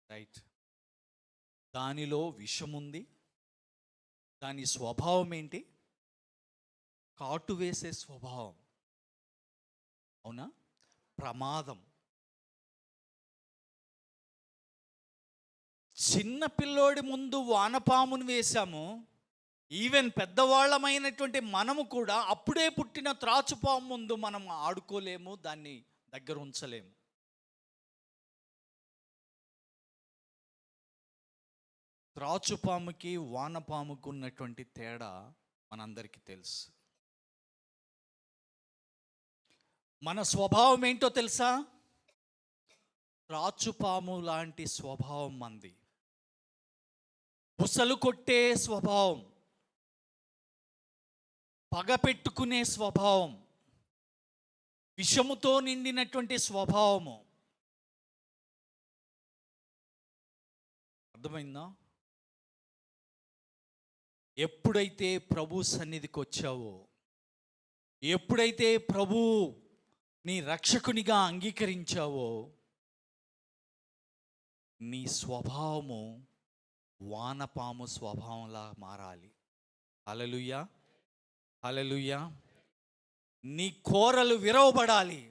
రైట్. దానిలో విషం ఉంది. దాని స్వభావం ఏంటి? కాటు వేసే స్వభావం, అవునా? ప్రమాదం. చిన్న పిల్లోడి ముందు వానపామును వేశాము, ఈవెన్ పెద్దవాళ్ళమైనటువంటి మనము కూడా అప్పుడే పుట్టిన త్రాచుపాము ముందు మనం ఆడుకోలేము, దాన్ని దగ్గర ఉంచలేము. త్రాచుపాముకి వానపాముకు ఉన్నటువంటి తేడా మనందరికీ తెలుసు. మన స్వభావం ఏంటో తెలుసా? త్రాచుపాము లాంటి స్వభావం మంది. బుసలు కొట్టే స్వభావం, పగ పెట్టుకునే స్వభావం, విషముతో నిండినటువంటి స్వభావము. అర్థమైందా? ఎప్పుడైతే ప్రభు సన్నిధికి వచ్చావో, ఎప్పుడైతే ప్రభు నీ రక్షకునిగా అంగీకరించావో, నీ స్వభావము వానపాము స్వభావంలా మారాలి. హల్లెలూయా, హల్లెలూయా. నీ కోరలు విరవబడాలి,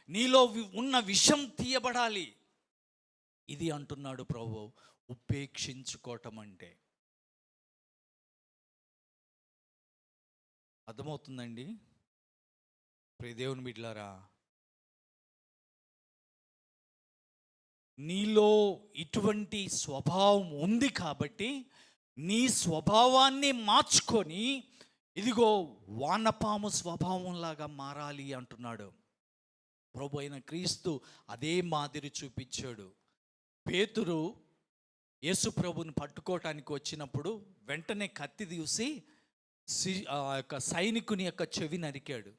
నీలో ఉన్న విషం తీయబడాలి. ఇది అంటున్నాడు ప్రభు ఉపేక్షించుకోవటం అంటే. అర్థమవుతుందండి ప్రియ దేవుని బిడ్డలారా? నీలో ఇటువంటి స్వభావం ఉంది కాబట్టి నీ స్వభావాన్ని మార్చుకొని ఇదిగో వానపాము స్వభావంలాగా మారాలి అంటున్నాడు ప్రభు అయిన క్రీస్తు. అదే మాదిరి చూపించాడు. పేతురు యేసు ప్రభుని పట్టుకోవటానికి వచ్చినప్పుడు వెంటనే కత్తి తీసి ఆ యొక్క సైనికుని యొక్క చెవి నరికాడు.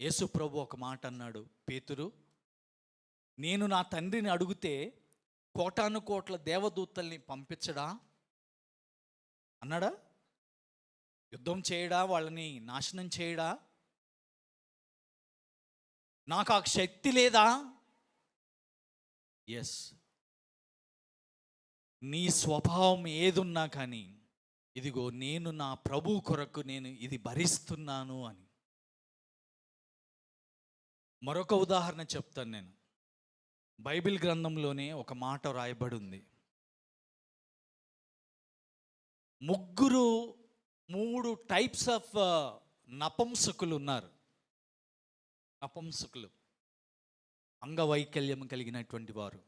యేసు ప్రభు ఒక మాట అన్నాడు, పేతురు, నేను నా తండ్రిని అడిగితే కోటాను కోట్ల దేవదూతల్ని పంపించడా అన్నాడా? యుద్ధం చేయడా? వాళ్ళని నాశనం చేయడా? నాకు ఆ శక్తి లేదా? ఎస్. నీ స్వభావం ఏదున్నా కానీ ఇదిగో నేను నా ప్రభు కొరకు నేను ఇది భరిస్తున్నాను అని. మరొక ఉదాహరణ చెప్తాను నేను. బైబిల్ గ్రంథంలోనే ఒక మాట రాయబడి ఉంది. మూడు టైప్స్ ఆఫ్ నపుంసకులు ఉన్నారు. నపుంసకులు అంగవైకల్యం కలిగినటువంటి వారు.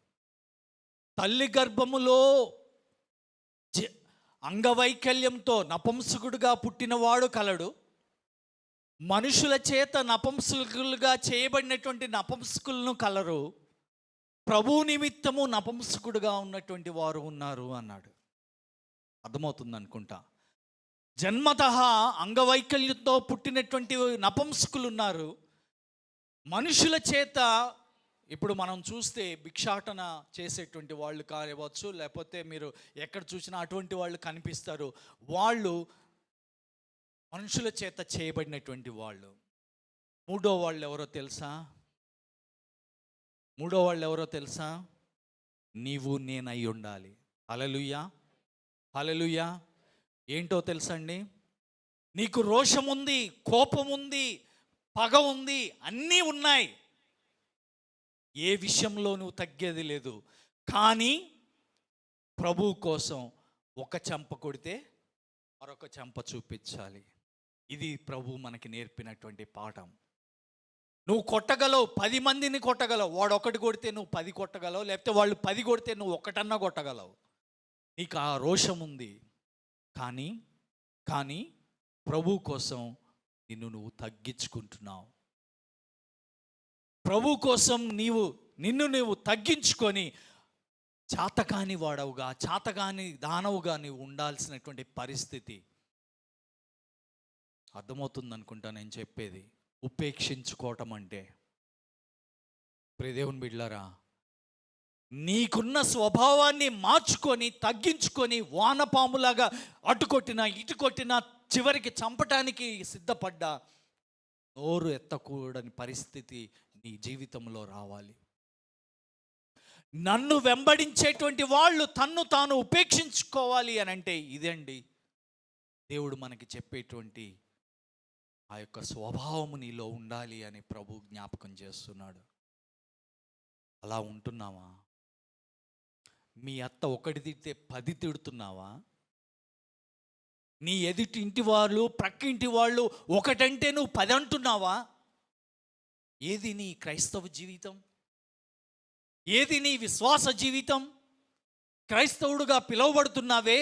తల్లి గర్భములో అంగవైకల్యంతో నపుంసకుడుగా పుట్టినవాడు కలడు. మనుషుల చేత నపుంసకులుగా చేయబడినటువంటి నపుంసకులను కలరు. ప్రభు నిమిత్తము నపుంసకుడుగా ఉన్నటువంటి వారు ఉన్నారు అన్నాడు. అర్థమవుతుంది అనుకుంటా. జన్మతః అంగవైకల్యంతో పుట్టినటువంటి నపుంసకులు ఉన్నారు. మనుషుల చేత ఇప్పుడు మనం చూస్తే భిక్షాటన చేసేటువంటి వాళ్ళు కావచ్చు, లేకపోతే మీరు ఎక్కడ చూసినా అటువంటి వాళ్ళు కనిపిస్తారు. వాళ్ళు మనుషుల చేత చేయబడినటువంటి వాళ్ళు. మూడో వాళ్ళు ఎవరో తెలుసా? నీవు నేనై ఉండాలి. హల్లెలూయా, హల్లెలూయా. ఏంటో తెలుసా అండి? నీకు రోషం ఉంది, కోపం ఉంది, పగ ఉంది, అన్నీ ఉన్నాయి. ఏ విషయంలో నువ్వు తగ్గేది లేదు. కానీ ప్రభు కోసం ఒక చెంప కొడితే మరొక చెంప చూపించాలి. ఇది ప్రభు మనకి నేర్పినటువంటి పాఠం. నువ్వు కొట్టగలవు, 10 మందిని కొట్టగలవు. వాడు ఒకటి కొడితే నువ్వు 10 కొట్టగలవు, లేకపోతే వాళ్ళు 10 కొడితే నువ్వు ఒకటన్నా కొట్టగలవు. నీకు ఆ రోషం ఉంది. కానీ ప్రభు కోసం నువ్వు తగ్గించుకుంటున్నావు. ప్రభు కోసం నిన్ను నువ్వు తగ్గించుకొని చాతకాని వాడవుగా, చాతకాని దానవుగా నీవు ఉండాల్సినటువంటి పరిస్థితి. అర్థమవుతుంది అనుకుంటా నేను చెప్పేది. ఉపేక్షించుకోవటం అంటే, ప్రియ దేవుని బిడ్డలారా, నీకున్న స్వభావాన్ని మార్చుకొని తగ్గించుకొని వానపాములాగా అటుకొట్టినా ఇటు కొట్టినా చివరికి చంపటానికి సిద్ధపడ్డా నోరు ఎత్తకూడని పరిస్థితి నీ జీవితంలో రావాలి. నన్ను వెంబడించేటువంటి వాళ్ళు తన్ను తాను ఉపేక్షించుకోవాలి అని అంటే ఇదండి దేవుడు మనకి చెప్పేటువంటి ఆ యొక్క స్వభావము నీలో ఉండాలి అని ప్రభు జ్ఞాపకం చేస్తున్నాడు. అలా ఉంటున్నావా? మీ అత్త ఒకటి తిడితే 10 తిడుతున్నావా? నీ ఎదుటి ఇంటి వాళ్ళు, ప్రక్కింటి వాళ్ళు ఒకటంటే నువ్వు 10 అంటున్నావా? ఏది నీ క్రైస్తవ జీవితం? ఏది నీ విశ్వాస జీవితం? క్రైస్తవుడుగా పిలువబడుతున్నావే,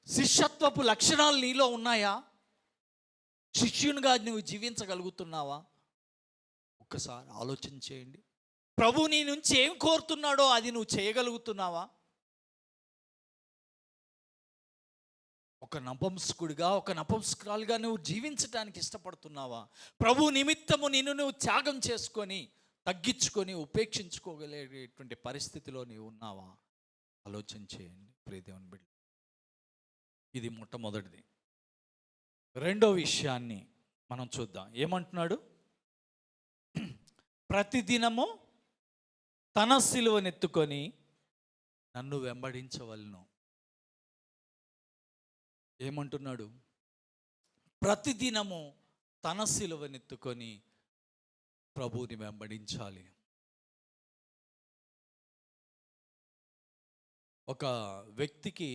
శిష్యత్వపు లక్షణాలు నీలో ఉన్నాయా? శిష్యునిగా నువ్వు జీవించగలుగుతున్నావా? ఒక్కసారి ఆలోచన చేయండి. ప్రభు నీ నుంచి ఏం కోరుతున్నాడో అది నువ్వు చేయగలుగుతున్నావా? ఒక నపుంసకుడిగా, ఒక నపుంసకురాలుగా నువ్వు జీవించడానికి ఇష్టపడుతున్నావా? ప్రభు నిమిత్తము నిన్ను నువ్వు త్యాగం చేసుకొని తగ్గించుకొని ఉపేక్షించుకోగలిగేటువంటి పరిస్థితిలో నీవు ఉన్నావా? ఆలోచన చేయండి ప్రియ దేవుని బిడ్డ. ఇది మొట్టమొదటిది. రెండో విషయాన్ని మనం చూద్దాం. ఏమంటున్నాడు? ప్రతిదినము తన సిలువనెత్తుకొని నన్ను వెంబడించవలను. ఏమంటున్నాడు? ప్రతిదినము తన సిలువనెత్తుకొని ప్రభువుని వెంబడించాలి. ఒక వ్యక్తికి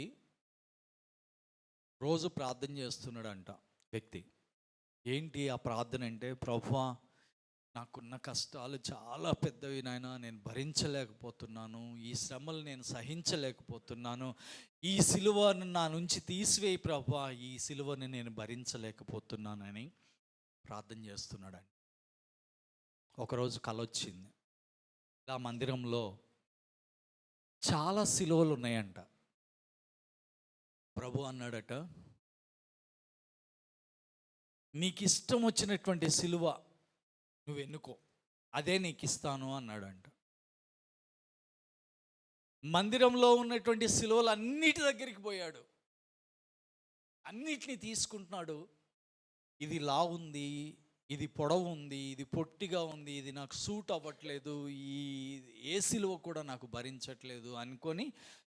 రోజు ప్రార్థన చేస్తున్నాడంట వ్యక్తి. ఏంటి ఆ ప్రార్థన అంటే, ప్రభువా నాకున్న కష్టాలు చాలా పెద్దవి నాయనా, నేను భరించలేకపోతున్నాను, ఈ శ్రమలు నేను సహించలేకపోతున్నాను, ఈ సిలువను నా నుంచి తీసివేయి ప్రభువా, ఈ సిలువని నేను భరించలేకపోతున్నానని ప్రార్థన చేస్తున్నాడండి. ఒకరోజు కల వచ్చింది. ఇలా మందిరంలో చాలా సిలువలు ఉన్నాయంట. ప్రభు అన్నాడట, నీకు ఇష్టం వచ్చినటువంటి సిలువ నువ్వు ఎన్నుకో, అదే నీకు ఇస్తాను అన్నాడంట. మందిరంలో ఉన్నటువంటి సిలువలు అన్నిటి దగ్గరికి పోయాడు, అన్నిటినీ తీసుకుంటున్నాడు. ఇది లావు ఉంది, ఇది పొడవు ఉంది, ఇది పొట్టిగా ఉంది, ఇది నాకు సూట్ అవ్వట్లేదు, ఈ ఏ సిలువ కూడా నాకు భరించట్లేదు అనుకొని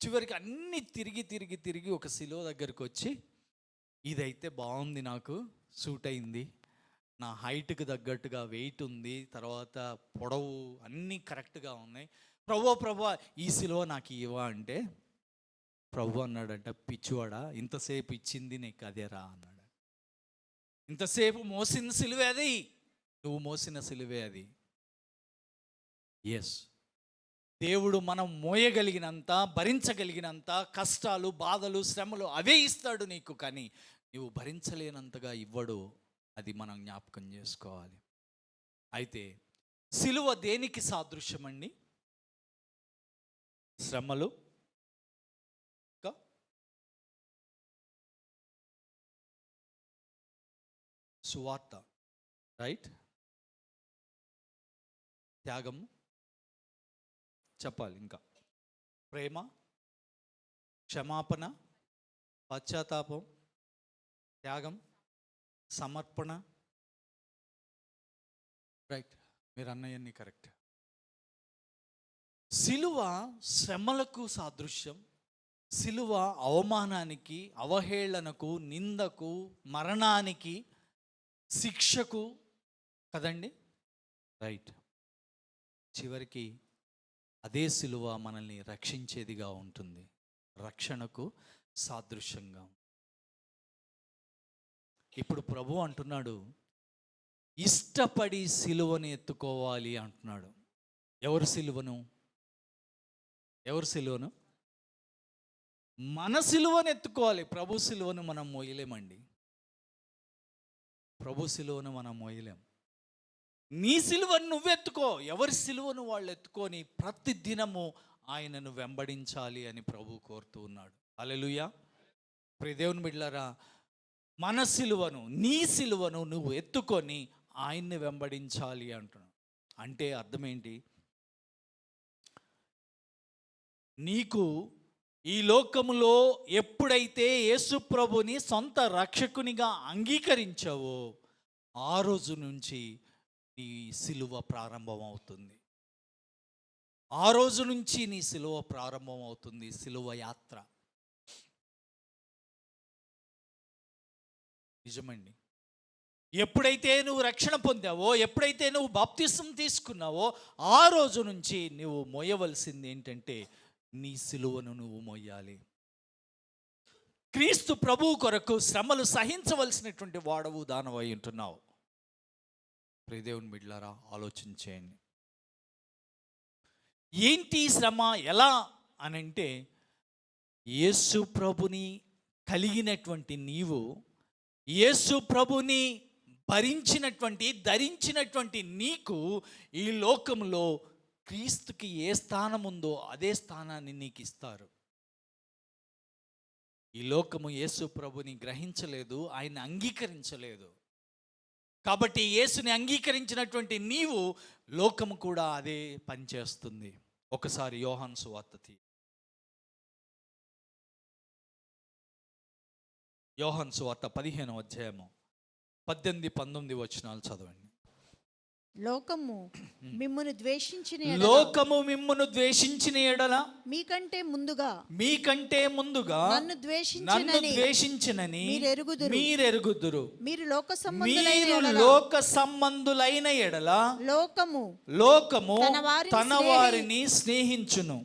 చివరికి అన్ని తిరిగి తిరిగి తిరిగి ఒక సిలువ దగ్గరికి వచ్చి ఇదైతే బాగుంది, నాకు సూట్ అయింది, నా హైట్కి తగ్గట్టుగా వెయిట్ ఉంది, తర్వాత పొడవు అన్నీ కరెక్ట్గా ఉన్నాయి, ప్రభు ఈ సిలువ నాకు ఇవ్వా అంటే ప్రభు అన్నాడంట, పిచ్చివాడా, ఇంతసేపు ఇచ్చింది నీకు అదేరా అన్నాడు. ఇంతసేపు మోసిన సిలువే అది, నువ్వు మోసిన సిలువే అది. ఎస్, దేవుడు మనం మోయగలిగినంత, భరించగలిగినంత కష్టాలు, బాధలు, శ్రమలు అవే ఇస్తాడు నీకు, కానీ నువ్వు భరించలేనంతగా ఇవ్వడు. అది మనం జ్ఞాపకం చేసుకోవాలి. అయితే సిలువ దేనికి సాదృశ్యం అండి? శ్రమలు, సువార్త, రైట్, త్యాగము, చెప్పాలి ఇంకా, ప్రేమ, క్షమాపణ, పశ్చాత్తాపం, త్యాగం, సమర్పణ, రైట్, మీరు అన్నయ్యన్ని కరెక్ట్. సిలువ శ్రమలకు సాదృశ్యం, సిలువ అవమానానికి, అవహేళనకు, నిందకు, మరణానికి, శిక్షకు కదండి, రైట్. చివరికి అదే సిలువ మనల్ని రక్షించేదిగా ఉంటుంది, రక్షణకు సాదృశ్యంగా. ఇప్పుడు ప్రభు అంటున్నాడు, ఇష్టపడి సిలువను ఎత్తుకోవాలి అంటున్నాడు. ఎవరు సిలువను? ఎవరు సిలువను? మన సిలువను ఎత్తుకోవాలి. ప్రభు సిలువను మనం మోయలేమండి, ప్రభు సిలువను మనం మోయలేం. నీ సిలువను నువ్వెత్తుకో, ఎవరి సిలువను వాళ్ళు ఎత్తుకొని ప్రతి దినము ఆయనను వెంబడించాలి అని ప్రభు కోరుతూ ఉన్నాడు. హల్లెలూయా. ప్రియ దేవుని బిడ్డలారా, మన సిలువను, నీ సిలువను నువ్వు ఎత్తుకొని ఆయన్ని వెంబడించాలి అంటున్నాడు. అంటే అర్థం ఏంటి? నీకు ఈ లోకములో ఎప్పుడైతే యేసు ప్రభుని సొంత రక్షకునిగా అంగీకరించావో ఆ రోజు నుంచి నీ సిలువ ప్రారంభం అవుతుంది. ఆ రోజు నుంచి నీ సిలువ ప్రారంభం అవుతుంది, సిలువ యాత్ర. నిజమండి. ఎప్పుడైతే నువ్వు రక్షణ పొందావో, ఎప్పుడైతే నువ్వు బాప్తిసం తీసుకున్నావో ఆ రోజు నుంచి నువ్వు మోయవలసింది ఏంటంటే నీ సిలువను నువ్వు మోయాలి. క్రీస్తు ప్రభువు కొరకు శ్రమలు సహించవలసినటువంటి వాడవు, దానవై ఉంటున్నావు. ప్రియ దేవుని బిడ్డలారా, ఆలోచించేయండి. ఏంటి శ్రమ, ఎలా అనంటే యేసు ప్రభుని కలిగినటువంటి నీవు, యేసు ప్రభుని భరించినటువంటి, ధరించినటువంటి నీకు ఈ లోకంలో క్రీస్తుకి ఏ స్థానం ఉందో అదే స్థానాన్ని నీకు ఇస్తారు. ఈ లోకము యేసు ప్రభుని గ్రహించలేదు, ఆయన అంగీకరించలేదు. కాబట్టి యేసుని అంగీకరించినటువంటి నీవు, లోకము కూడా అదే పనిచేస్తుంది. ఒకసారి యోహాను సువార్త యోహాను సువార్త 15వ అధ్యాయము 18-19 వచనాలు చదవండి. లోకము మిమ్మును ద్వేషించిన ఎడల మీకంటే ముందుగా నన్ను ద్వేషించినని మీరెరుగుదురు. మీరు లోక సంబంధులైన ఎడల లోకము తన వారిని స్నేహించును.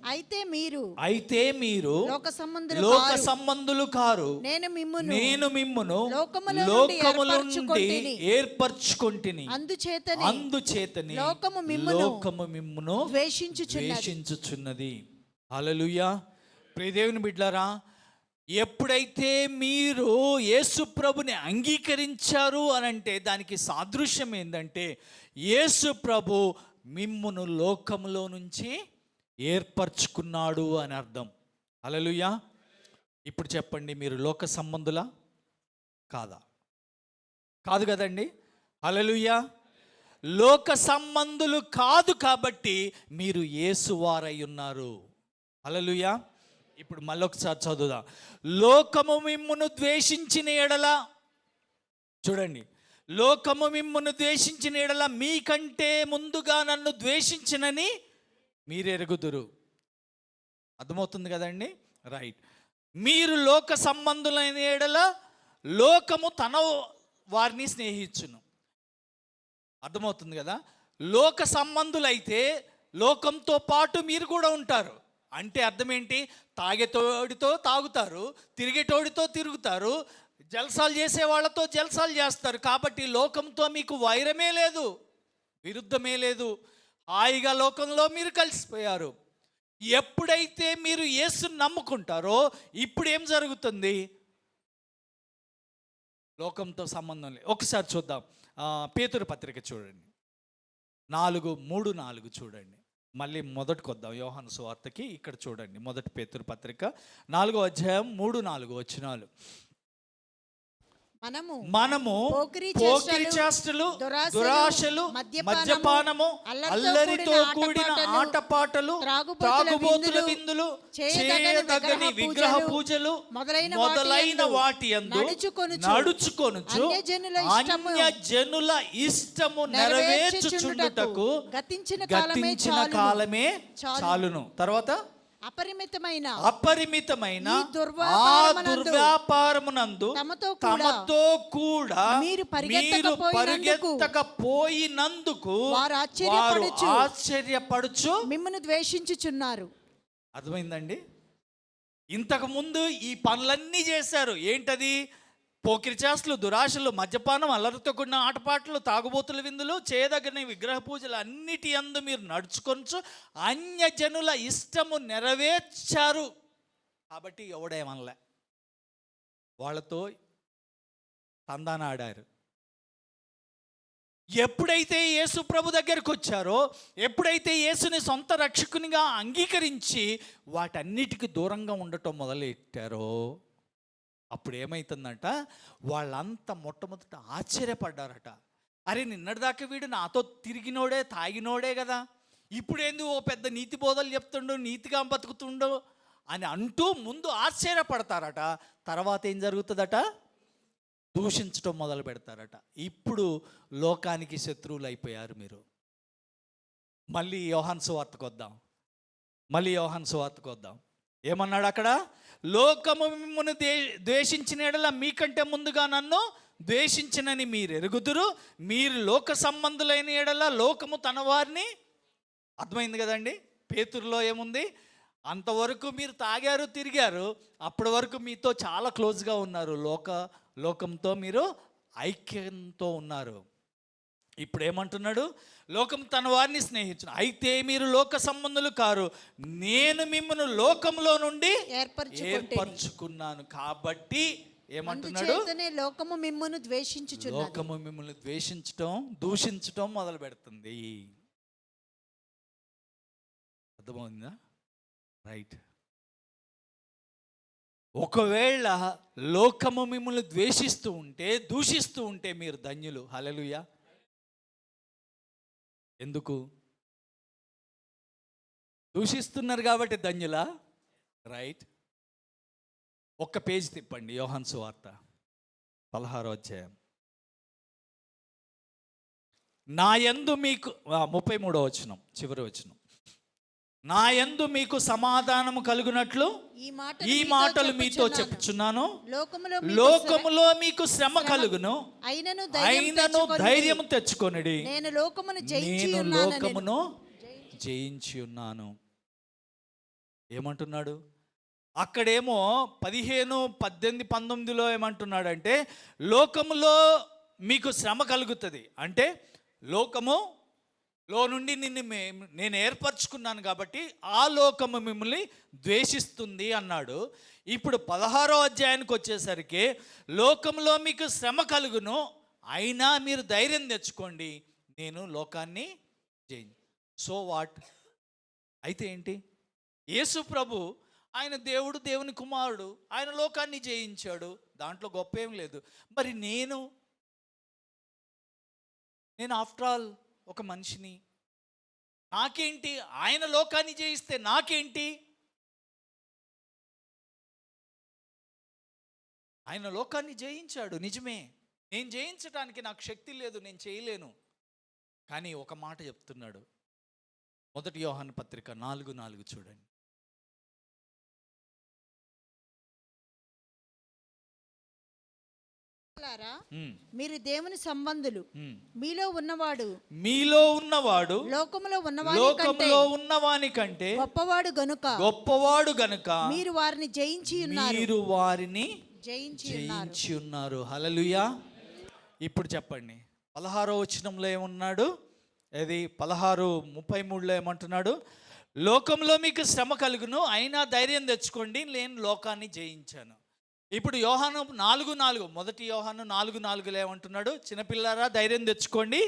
అయితే మీరు లోక సంబంధులు కారు, నేను మిమ్మును లోకముల నుండి ఏర్పరచుకొంటిని. అందుచేతని లోకము మిమ్మును ద్వేషించుచున్నది. హల్లెలూయా. ప్రియ దేవుని బిడ్డలారా, ఎప్పుడైతే మీరు యేసు ప్రభుని అంగీకరించారు అనంటే దానికి సాదృశ్యం ఏంటంటే యేసు ప్రభు మిమ్మును లోకములో నుంచి ఏర్పరచుకున్నాడు అని అర్థం. హల్లెలూయా. ఇప్పుడు చెప్పండి, మీరు లోక సంబంధులా కాదా? కాదు కదండి. హల్లెలూయా. లోక సంబంధులు కాదు కాబట్టి మీరు యేసు వారై ఉన్నారు. హల్లెలూయా. ఇప్పుడు మళ్ళొకసారి చదువుదాం. లోకము మిమ్మును ద్వేషించిన ఎడల, చూడండి, లోకము మిమ్మును ద్వేషించిన ఎడల మీకంటే ముందుగా నన్ను ద్వేషించినని మీరెరుగుదురు. అర్థమవుతుంది కదండి, రైట్. మీరు లోక సంబంధులైన ఎడల లోకము తన వారిని స్నేహించును. అర్థమవుతుంది కదా? లోక సంబంధులైతే లోకంతో పాటు మీరు కూడా ఉంటారు. అంటే అర్థం ఏంటి? తాగేటోడితో తాగుతారు, తిరిగేటోడితో తిరుగుతారు, జల్సాలు చేసే వాళ్ళతో జల్సాలు చేస్తారు. కాబట్టి లోకంతో మీకు వైరమే లేదు, విరుద్ధమే లేదు. హాయిగా లోకంలో మీరు కలిసిపోయారు. ఎప్పుడైతే మీరు యేసుని నమ్ముకుంటారో ఇప్పుడు ఏం జరుగుతుంది? లోకంతో సంబంధం లేదు. ఒకసారి చూద్దాం. పేతురు పత్రిక చూడండి, 4:3-4 చూడండి. మళ్ళీ మొదటికి వద్దాం యోహాను సువార్తకి. ఇక్కడ చూడండి, మొదటి పేతురు పత్రిక 4వ అధ్యాయం 3-4 వచనాలు. మనము పోకిరీ చేష్టలు, దురాశలు, మద్యపానము, అల్లరితో కూడిన ఆటపాటలు, త్రాగుబోతుల విందులు, చేయదగని విగ్రహ పూజలు మొదలైన వాటి యందు నడుచుకొనుచు అన్యజనుల ఇష్టము నెరవేర్చుచుండుటకు గతించిన కాలమే చాలును. తర్వాత అపరిమితమైన దుర్వ్యాపారమునందు తమతో కూడా మీరు పరిగెత్తకపోయినందుకు వారు ఆశ్చర్యపడుచు మిమ్మల్ని ద్వేషించుచున్నారు. అర్థమైందండి? ఇంతకు ముందు ఈ పనులన్నీ చేశారు. ఏంటది? పోకిరి చేష్టలు, దురాశలు, మద్యపానం, అల్లరితో కూడిన ఆటపాటలు, తాగుబోతుల విందులు, చేయదగిన విగ్రహ పూజలు అన్నిటి యందు మీరు నడుచుకొనచ్చు అన్యజనుల ఇష్టము నెరవేర్చారు. కాబట్టి ఎవడేమనలే, వాళ్ళతో తందాన ఆడారు. ఎప్పుడైతే యేసు ప్రభు దగ్గరికి వచ్చారో, ఎప్పుడైతే యేసుని సొంత రక్షకునిగా అంగీకరించి వాటన్నిటికీ దూరంగా ఉండటం మొదలెట్టారో అప్పుడు ఏమవుతుందంట? వాళ్ళంతా మొట్టమొదట ఆశ్చర్యపడ్డారట. అరే, నిన్నటిదాకా వీడు నాతో తిరిగినోడే, తాగినోడే కదా, ఇప్పుడేంది ఓ పెద్ద నీతి బోధలు చెప్తుండు, నీతిగా బతుకుతుండు అని అంటూ ముందు ఆశ్చర్యపడతారట. తర్వాత ఏం జరుగుతుందట? దూషించడం మొదలు పెడతారట. ఇప్పుడు లోకానికి శత్రువులు అయిపోయారు మీరు. మళ్ళీ యోహాను సువార్తకు వద్దాం. ఏమన్నాడు అక్కడ? లోకము మిమ్మును ద్వేషించిన యెడల మీకంటే ముందుగా నన్ను ద్వేషించినని మీరు ఎరుగుదురు. మీరు లోక సంబంధులైన యెడల లోకము తన వారిని. అర్థమైంది కదండి? పేతురులో ఏముంది? అంతవరకు మీరు తాగారు, తిరిగారు, అప్పటి వరకు మీతో చాలా క్లోజ్గా ఉన్నారు, లోకంతో మీరు ఐక్యంతో ఉన్నారు. ఇప్పుడు ఏమంటున్నాడు? లోకం తన వారిని స్నేహించును, అయితే మీరు లోక సంబంధులు కారు, నేను మిమ్మల్ని లోకంలో నుండి ఏర్పరచుకున్నాను. కాబట్టి ఏమంటున్నాడు? లోకము మిమ్మల్ని ద్వేషించటం, దూషించటం మొదలు పెడుతుంది. అర్థమైందా? రైట్. ఒకవేళ లోకము మిమ్మల్ని ద్వేషిస్తూ ఉంటే, దూషిస్తూ ఉంటే మీరు ధన్యులు. హల్లెలూయా. ఎందుకు? దూషిస్తున్నారు కాబట్టి ధన్యులా? రైట్. ఒక్క పేజ్ తిప్పండి, యోహాను సువార్త 16వ అధ్యాయం. నా యందు మీకు 33వ వచనం, చివరి వచనం. నా యందు మీకు సమాధానము కలుగునట్లు ఈ మాటలు మీతో చెప్పుచున్నాను. లోకములో మీకు శ్రమ కలుగును, అయినను ధైర్యము తెచ్చుకొనుడి, నేను లోకమును జయించి ఉన్నాను. ఏమంటున్నాడు అక్కడేమో 15, 18, 19లో ఏమంటున్నాడంటే లోకములో మీకు శ్రమ కలుగుతుంది అంటే లోకములో నుండి నేను ఏర్పరచుకున్నాను కాబట్టి ఆ లోకము మిమ్మల్ని ద్వేషిస్తుంది అన్నాడు. ఇప్పుడు 16వ అధ్యాయానికి వచ్చేసరికి లోకంలో మీకు శ్రమ కలుగును, అయినా మీరు ధైర్యం తెచ్చుకోండి, నేను లోకాన్ని జయించు. So what? అయితే ఏంటి? యేసు ప్రభు ఆయన దేవుడు, దేవుని కుమారుడు, ఆయన లోకాన్ని జయించాడు, దాంట్లో గొప్ప ఏం లేదు. మరి నేను ఆఫ్టర్ ఆల్ ఒక మనిషిని, నాకేంటి? ఆయన లోకాన్ని జయిస్తే నాకేంటి? ఆయన లోకాన్ని జయించాడు, నిజమే. నేను జయించడానికి నాకు శక్తి లేదు, నేను చేయలేను. కానీ ఒక మాట చెప్తున్నాడు, 1 యోహాను పత్రిక 4:4 చూడండి. పిల్లలారా, మీరు దేవుని సంబంధులు. మీలో ఉన్నవాడు లోకములో ఉన్నవాని కంటే గొప్పవాడు గనుక మీరు వారిని జయించి ఉన్నారు. హల్లెలూయా. ఇప్పుడు చెప్పండి, 16వ వచనంలో ఏమన్నాడు? అది 16:33లో ఏమంటున్నాడు? లోకంలో మీకు శ్రమ కలుగును, అయినా ధైర్యం తెచ్చుకోండి, నేను లోకాన్ని జయించాను. ఇప్పుడు యోహాను 4:4, మొదటి యోహాను 4:4లో ఏమంటున్నాడు? చిన్నపిల్లారా ధైర్యం తెచ్చుకోండి,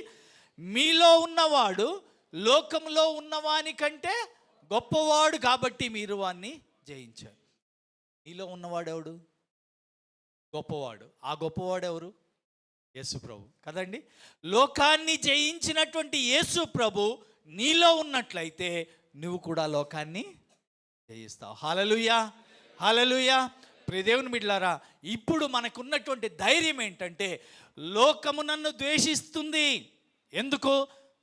మీలో ఉన్నవాడు లోకంలో ఉన్నవాని కంటే గొప్పవాడు కాబట్టి మీరు వాన్ని జయించారు. మీలో ఉన్నవాడు ఎవడు? గొప్పవాడు. ఆ గొప్పవాడు ఎవరు? యేసు ప్రభు కదండి. లోకాన్ని జయించినటువంటి యేసు ప్రభు నీలో ఉన్నట్లయితే నువ్వు కూడా లోకాన్ని జయిస్తావు. హల్లెలూయా, హల్లెలూయా. ప్రియ దేవుని బిడ్డలారా, ఇప్పుడు మనకున్నటువంటి ధైర్యం ఏంటంటే, లోకము నన్ను ద్వేషిస్తుంది. ఎందుకు?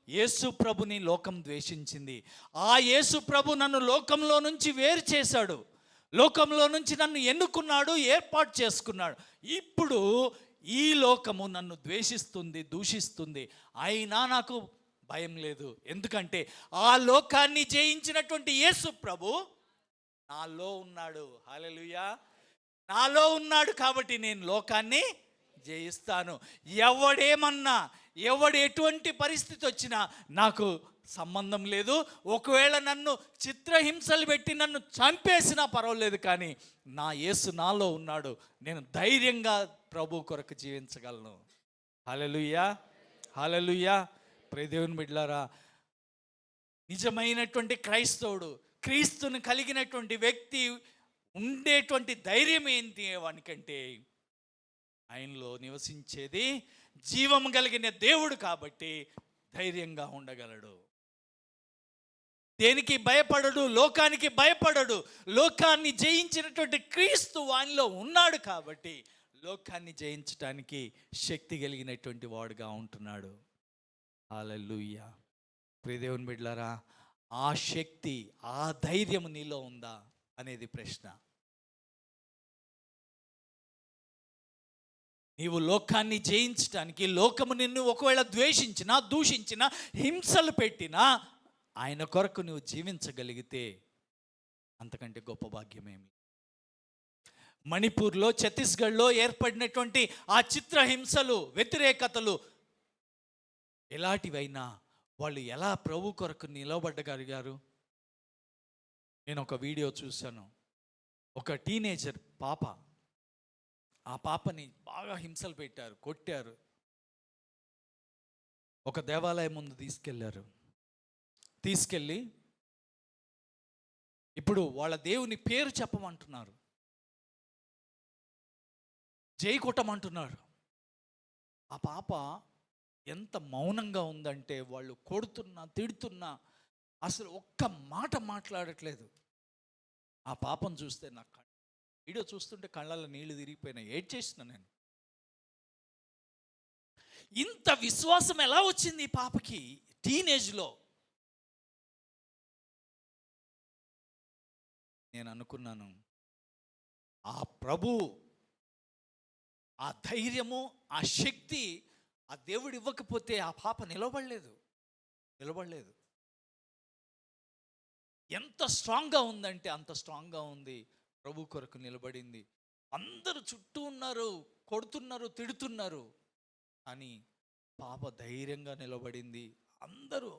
యేసు ప్రభుని లోకం ద్వేషించింది. ఆ యేసు ప్రభు నన్ను లోకంలో నుంచి వేరు చేశాడు, లోకంలో నుంచి నన్ను ఎన్నుకున్నాడు, ఏర్పాటు చేసుకున్నాడు. ఇప్పుడు ఈ లోకము నన్ను ద్వేషిస్తుంది, దూషిస్తుంది, అయినా నాకు భయం లేదు. ఎందుకంటే ఆ లోకాన్ని జయించినటువంటి యేసు ప్రభు నాలో ఉన్నాడు. హల్లెలూయా. నాలో ఉన్నాడు కాబట్టి నేను లోకాన్ని జయిస్తాను. ఎవడేమన్నా, ఎవడు ఎటువంటి పరిస్థితి వచ్చినా నాకు సంబంధం లేదు. ఒకవేళ నన్ను చిత్రహింసలు పెట్టి నన్ను చంపేసినా పర్వాలేదు, కానీ నా యేసు నాలో ఉన్నాడు, నేను ధైర్యంగా ప్రభు కొరకు జీవించగలను. హల్లెలూయా, హల్లెలూయా. ప్రియ దేవుని బిడ్డలారా, నిజమైనటువంటి క్రైస్తవుడు, క్రీస్తుని కలిగినటువంటి వ్యక్తి ఉండేటువంటి ధైర్యం ఏంటి వానికంటే, ఆయనలో నివసించేది జీవం కలిగిన దేవుడు కాబట్టి ధైర్యంగా ఉండగలడు. దేనికి భయపడడు, లోకానికి భయపడడు. లోకాన్ని జయించినటువంటి క్రీస్తు వానిలో ఉన్నాడు కాబట్టి లోకాన్ని జయించడానికి శక్తి కలిగినటువంటి వాడుగా ఉంటున్నాడు. హల్లెలూయా. ప్రియ దేవుని బిడ్డలారా, ఆ శక్తి, ఆ ధైర్యం నీలో ఉందా అనేది ప్రశ్న. నీవు లోకాన్ని జయించడానికి, లోకము నిన్ను ఒకవేళ ద్వేషించినా, దూషించినా, హింసలు పెట్టినా, ఆయన కొరకు నువ్వు జీవించగలిగితే అంతకంటే గొప్ప భాగ్యమేమి. మణిపూర్లో, ఛత్తీస్గఢ్లో ఏర్పడినటువంటి ఆ చిత్రహింసలు, వ్యతిరేకతలు ఎలాంటివైనా వాళ్ళు ఎలా ప్రభు కొరకు నిలబడగలిగారు? నేను ఒక వీడియో చూశాను. ఒక టీనేజర్ పాప, ఆ పాపని బాగా హింసలు పెట్టారు, కొట్టారు. ఒక దేవాలయం ముందు తీసుకెళ్ళి ఇప్పుడు వాళ్ళ దేవుని పేరు చెప్పమంటున్నారు, జై కొట్టమంటున్నారు. ఆ పాప ఎంత మౌనంగా ఉందంటే, వాళ్ళు కొడుతున్నా, తిడుతున్నా అసలు ఒక్క మాట మాట్లాడట్లేదు. ఆ పాపను చూస్తే నాకు వీడియో చూస్తుంటే కళ్ళల్లో నీళ్లు తిరిగిపోయినాయి, ఏడ్చేసిన నేను. ఇంత విశ్వాసం ఎలా వచ్చింది ఈ పాపకి టీనేజ్లో? నేను అనుకున్నాను, ఆ ప్రభు, ఆ ధైర్యము, ఆ శక్తి ఆ దేవుడు ఇవ్వకపోతే ఆ పాప నిలబడలేదు. ఎంత స్ట్రాంగ్గా ఉందంటే అంత స్ట్రాంగ్గా ఉంది. ప్రభు కొరకు నిలబడింది. అందరూ చుట్టూ ఉన్నారు, కొడుతున్నారు, తిడుతున్నారు, అని పాప ధైర్యంగా నిలబడింది. అందరూ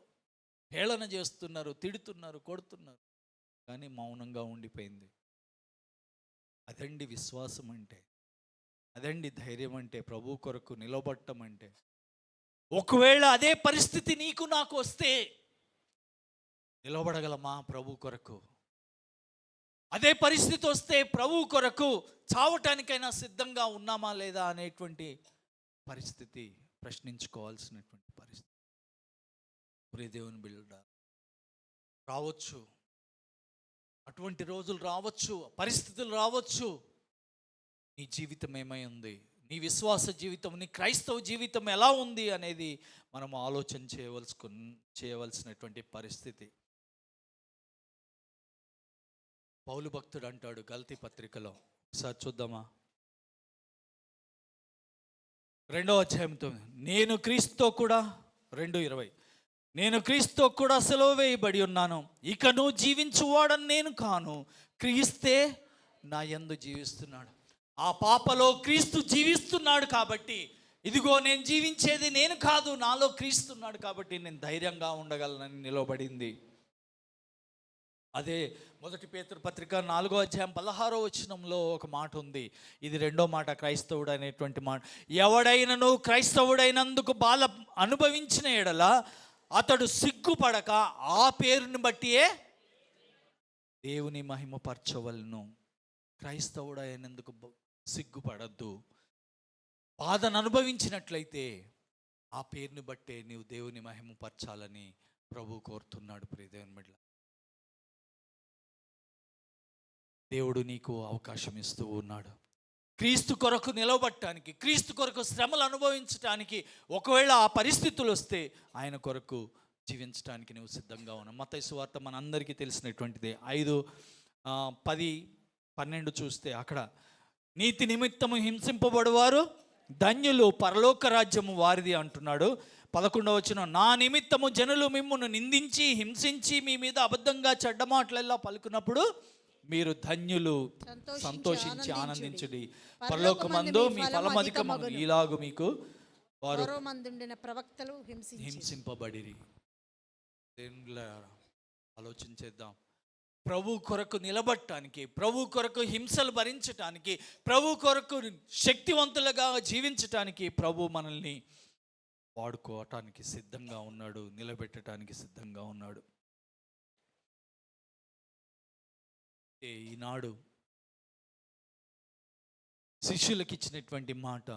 హేళన చేస్తున్నారు, తిడుతున్నారు, కొడుతున్నారు, కానీ మౌనంగా ఉండిపోయింది. అదండి విశ్వాసం అంటే, అదండి ధైర్యం అంటే, ప్రభు కొరకు నిలబడటం అంటే. ఒకవేళ అదే పరిస్థితి నీకు నాకు వస్తే నిలబడగలమా ప్రభు కొరకు? అదే పరిస్థితి వస్తే ప్రభు కొరకు చావటానికైనా సిద్ధంగా ఉన్నామా లేదా అనేటువంటి పరిస్థితి ప్రశ్నించుకోవాల్సినటువంటి పరిస్థితి. ప్రియ దేవుని బిడ్డ, రావచ్చు, అటువంటి రోజులు రావచ్చు, పరిస్థితులు రావచ్చు. నీ జీవితం ఏమై ఉంది, నీ విశ్వాస జీవితం, నీ క్రైస్తవ జీవితం ఎలా ఉంది అనేది మనం ఆలోచన చేయవలసినటువంటి పరిస్థితి. పౌలు భక్తుడు అంటాడు గలతీ పత్రికలో, ఒకసారి చూద్దామా? 2వ అధ్యాయంతో, నేను క్రీస్తుతో కూడా 2:20, నేను క్రీస్తుతో కూడా సిలువ వేయబడి ఉన్నాను, ఇకను జీవించువాడని నేను కాను, క్రీస్తే నా యందు జీవిస్తున్నాడు. ఆ పాపలో క్రీస్తు జీవిస్తున్నాడు కాబట్టి, ఇదిగో నేను జీవించేది నేను కాదు, నాలో క్రీస్తున్నాడు కాబట్టి నేను ధైర్యంగా ఉండగలనని నిలబడింది. అదే 1 పేతురు పత్రిక 4వ అధ్యాయం 16వ వచనంలో ఒక మాట ఉంది. ఇది రెండో మాట, క్రైస్తవుడు అనేటువంటి మాట. ఎవడైనను క్రైస్తవుడైనందుకు బాధ అనుభవించిన ఎడల అతడు సిగ్గుపడక ఆ పేరుని బట్టియే దేవుని మహిమపరచవలను. క్రైస్తవుడైనందుకు సిగ్గుపడద్దు. బాధను అనుభవించినట్లయితే ఆ పేరుని బట్టే నీవు దేవుని మహిమపరచాలని ప్రభు కోరుతున్నాడు. ప్రియ దేవుని బిడ్డలారా, దేవుడు నీకు అవకాశం ఇస్తూ ఉన్నాడు. క్రీస్తు కొరకు నిలబడటానికి, క్రీస్తు కొరకు శ్రమలు అనుభవించటానికి, ఒకవేళ ఆ పరిస్థితులు వస్తే ఆయన కొరకు జీవించడానికి నువ్వు సిద్ధంగా ఉన్నావు. మత్తయి సువార్త మన అందరికీ తెలిసినటువంటిదే. 5, 10, 12 చూస్తే అక్కడ, నీతి నిమిత్తము హింసింపబడువారు ధన్యులు, పరలోక రాజ్యము వారిది అంటున్నాడు. 11వ వచనం, నా నిమిత్తము జనులు మిమ్మును నిందించి హింసించి మీ మీద అబద్ధంగా చెడ్డ మాటలెల్లా పలుకున్నప్పుడు మీరు ధన్యులు, సంతోషించి ఆనందించుడి, పరలోకమందు మీ ఫలమధికమగును, ఇలాగు మీకు వారు ప్రవక్తలు హింసింపబడిరి. ఆలోచించేద్దాం. ప్రభు కొరకు నిలబడటానికి, ప్రభు కొరకు హింసలు భరించటానికి, ప్రభు కొరకు శక్తివంతులుగా జీవించటానికి ప్రభు మనల్ని వాడుకోవటానికి సిద్ధంగా ఉన్నాడు, నిలబెట్టడానికి సిద్ధంగా ఉన్నాడు. ఈనాడు శిష్యులకు ఇచ్చినటువంటి మాట,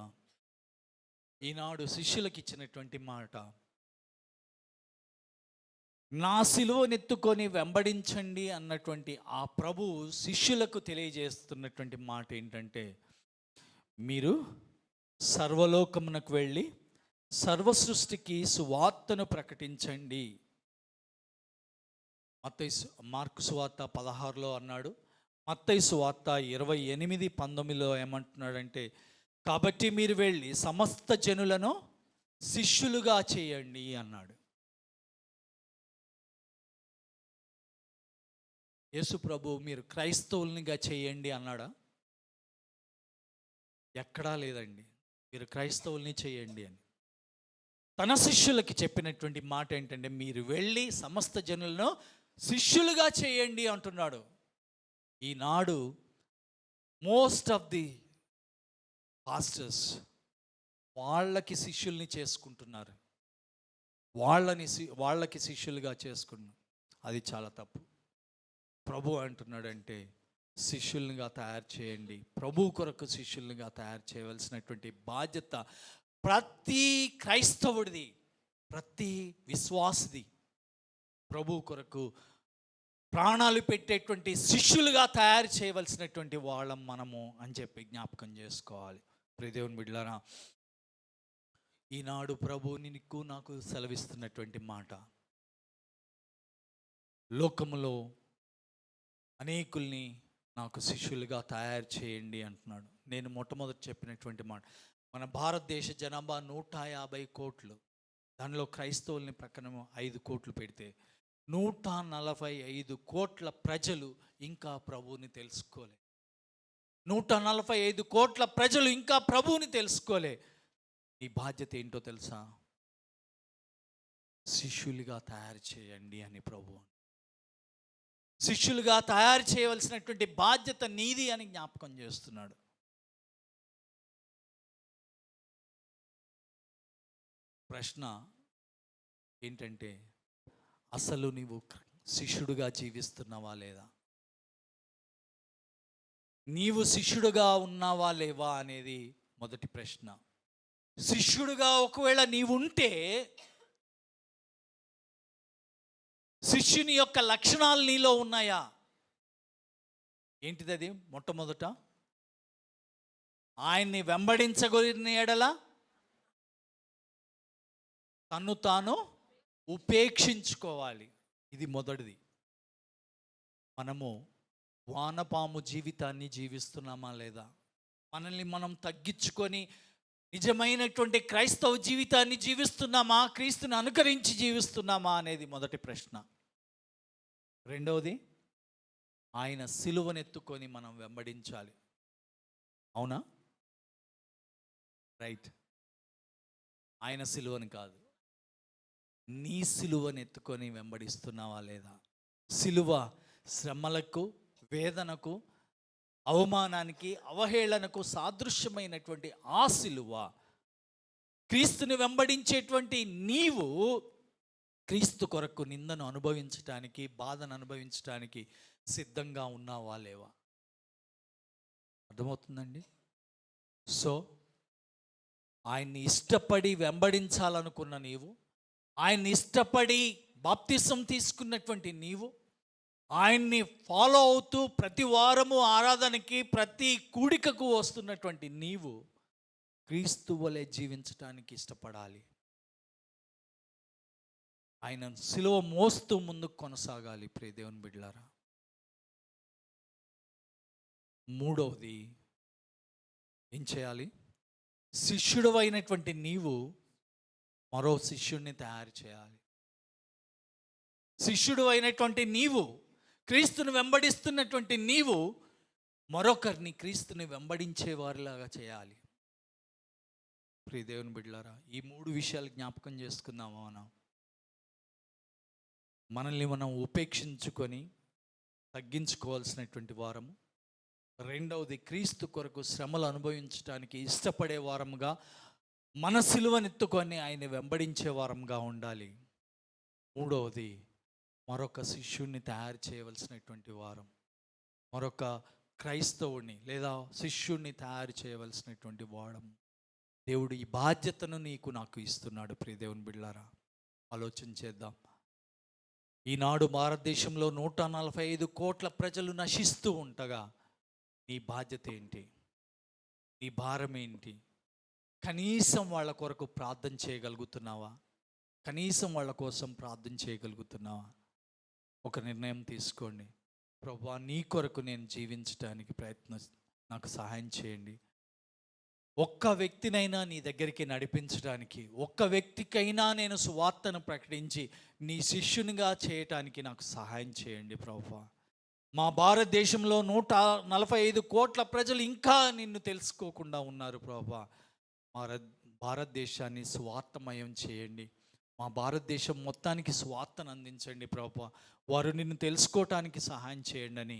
నా సిలువనెత్తుకొని వెంబడించండి అన్నటువంటి ఆ ప్రభు శిష్యులకు తెలియజేస్తున్నటువంటి మాట ఏంటంటే, మీరు సర్వలోకమునకు వెళ్ళి సర్వ సృష్టికి సువార్తను ప్రకటించండి. మార్కు సువార్త 16లో అన్నాడు, మత్తయి సువార్త 28:19లో ఏమంటున్నాడంటే, కాబట్టి మీరు వెళ్ళి సమస్త జనులను శిష్యులుగా చేయండి అన్నాడు. యేసు ప్రభు మీరు క్రైస్తవునిగా చేయండి అన్నాడా? ఎక్కడా లేదండి. మీరు క్రైస్తవుల్ని చేయండి అని తన శిష్యులకి చెప్పినటువంటి మాట ఏంటంటే, మీరు వెళ్ళి సమస్త జనులను శిష్యులుగా చేయండి అంటున్నాడు. ఈనాడు మోస్ట్ ఆఫ్ ది పాస్టర్స్ వాళ్ళకి శిష్యుల్ని చేసుకుంటున్నారు, వాళ్ళకి శిష్యులుగా చేసుకున్నారు. అది చాలా తప్పు. ప్రభు అంటున్నాడంటే, శిష్యులుగా తయారు చేయండి. ప్రభు కొరకు శిష్యులుగా తయారు చేయవలసినటువంటి బాధ్యత ప్రతి క్రైస్తవుడిది, ప్రతి విశ్వాసిది. ప్రభు కొరకు ప్రాణాలు పెట్టేటువంటి శిష్యులుగా తయారు చేయవలసినటువంటి వాళ్ళం మనము అని చెప్పి జ్ఞాపకం చేసుకోవాలి. ప్రియ దేవుని బిడ్డలారా, ఈనాడు ప్రభు నీకు నాకు సెలవిస్తున్నటువంటి మాట, లోకములో అనేకుల్ని నాకు శిష్యులుగా తయారు చేయండి అంటున్నాడు. నేను మొట్టమొదటి చెప్పినటువంటి మాట, మన భారతదేశ జనాభా 150 కోట్లు, దానిలో క్రైస్తవుల్ని ప్రక్కన 5 కోట్లు పెడితే 145 కోట్ల ప్రజలు ఇంకా ప్రభువుని తెలుసుకోలే. 145 కోట్ల ప్రజలు ఇంకా ప్రభువుని తెలుసుకోలే. ఈ బాధ్యత ఏంటో తెలుసా? శిష్యులుగా తయారు చేయండి అని ప్రభు. శిష్యులుగా తయారు చేయవలసినటువంటి బాధ్యత నీది అని జ్ఞాపకం చేస్తున్నాడు. ప్రశ్న ఏంటంటే, అసలు నీవు శిష్యుడుగా జీవిస్తున్నావా లేదా? నీవు శిష్యుడుగా ఉన్నావా లేవా అనేది మొదటి ప్రశ్న. శిష్యుడుగా ఒకవేళ నీవు ఉంటే, శిష్యుని యొక్క లక్షణాలు నీలో ఉన్నాయా? ఏంటిది అది? మొట్టమొదట ఆయన్ని వెంబడించగలిగిన ఎడల తన్ను తాను ఉపేక్షించుకోవాలి. ఇది మొదటిది. మనము వానపాము జీవితాన్ని జీవిస్తున్నామా లేదా? మనల్ని మనం తగ్గించుకొని నిజమైనటువంటి క్రైస్తవ జీవితాన్ని జీవిస్తున్నామా, క్రీస్తుని అనుకరించి జీవిస్తున్నామా అనేది మొదటి ప్రశ్న. రెండవది, ఆయన సిలువనెత్తుకొని మనం వెంబడించాలి. అవునా? రైట్. ఆయన సిలువని కాదు, నీ సిలువను ఎత్తుకొని వెంబడిస్తున్నావా లేదా? సిలువ శ్రమలకు, వేదనకు, అవమానానికి, అవహేళనకు సాదృశ్యమైనటువంటి ఆ సిలువ. క్రీస్తుని వెంబడించేటువంటి నీవు క్రీస్తు కొరకు నిందను అనుభవించటానికి, బాధను అనుభవించటానికి సిద్ధంగా ఉన్నావా లేవా? అర్థమవుతుందండి? సో ఆయన్ని ఇష్టపడి వెంబడించాలనుకున్న నీవు, ఆయన్ని ఇష్టపడి బాప్తిసం తీసుకున్నటువంటి నీవు, ఆయన్ని ఫాలో అవుతూ ప్రతి వారము ఆరాధనకి, ప్రతి కూడికకు వస్తున్నటువంటి నీవు క్రీస్తు వలె జీవించటానికి ఇష్టపడాలి. ఆయన సిలువ మోస్తూ ముందుకు కొనసాగాలి. ప్రియ దేవుని బిడ్డలారా, మూడవది ఏం చేయాలి? శిష్యుడు అయినటువంటి నీవు మరో శిష్యుడిని తయారు చేయాలి. శిష్యుడు అయినటువంటి నీవు, క్రీస్తుని వెంబడిస్తున్నటువంటి నీవు మరొకరిని క్రీస్తుని వెంబడించే వారిలాగా చేయాలి. ప్రియ దేవుని బిడ్డలారా, ఈ మూడు విషయాలు జ్ఞాపకం చేసుకుందామా? మనల్ని మనం ఉపేక్షించుకొని తగ్గించుకోవాల్సినటువంటి వారము. రెండవది, క్రీస్తు కొరకు శ్రమలు అనుభవించడానికి ఇష్టపడే వారముగా, మన సిలువనెత్తుకొని ఆయన వెంబడించే వారంగా ఉండాలి. మూడవది, మరొక శిష్యుడిని తయారు చేయవలసినటువంటి వారం, మరొక క్రైస్తవుడిని లేదా శిష్యుడిని తయారు చేయవలసినటువంటి వారం. దేవుడు ఈ బాధ్యతను నీకు నాకు ఇస్తున్నాడు. ప్రియ దేవుని బిడ్డలారా, ఆలోచన చేద్దాం. ఈనాడు భారతదేశంలో 145 కోట్ల ప్రజలు నశిస్తూ ఉండగా నీ బాధ్యత ఏంటి? నీ భారం ఏంటి? కనీసం వాళ్ళ కొరకు ప్రార్థన చేయగలుగుతున్నావా? కనీసం వాళ్ళ కోసం ప్రార్థన చేయగలుగుతున్నావా? ఒక నిర్ణయం తీసుకోండి. ప్రభువా, నీ కొరకు నేను జీవించడానికి నాకు సహాయం చేయండి. ఒక్క వ్యక్తినైనా నీ దగ్గరికి నడిపించడానికి, ఒక్క వ్యక్తికైనా నేను సువార్తను ప్రకటించి నీ శిష్యునిగా చేయటానికి నాకు సహాయం చేయండి ప్రభువా. మా భారతదేశంలో 145 కోట్ల ప్రజలు ఇంకా నిన్ను తెలుసుకోకుండా ఉన్నారు ప్రభువా. మా భారతదేశాన్ని సువార్తమయం చేయండి. మా భారతదేశం మొత్తానికి సువార్తను అందించండి ప్రభువా. వారు నిన్ను తెలుసుకోవటానికి సహాయం చేయండి అని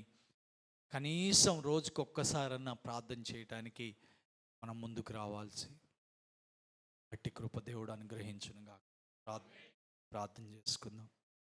కనీసం రోజుకొక్కసారన్నా ప్రార్థన చేయటానికి మనం ముందుకు రావాల్సి, అట్టి కృప దేవుడు అనుగ్రహించునుగా. ప్రార్థన చేసుకుందాం.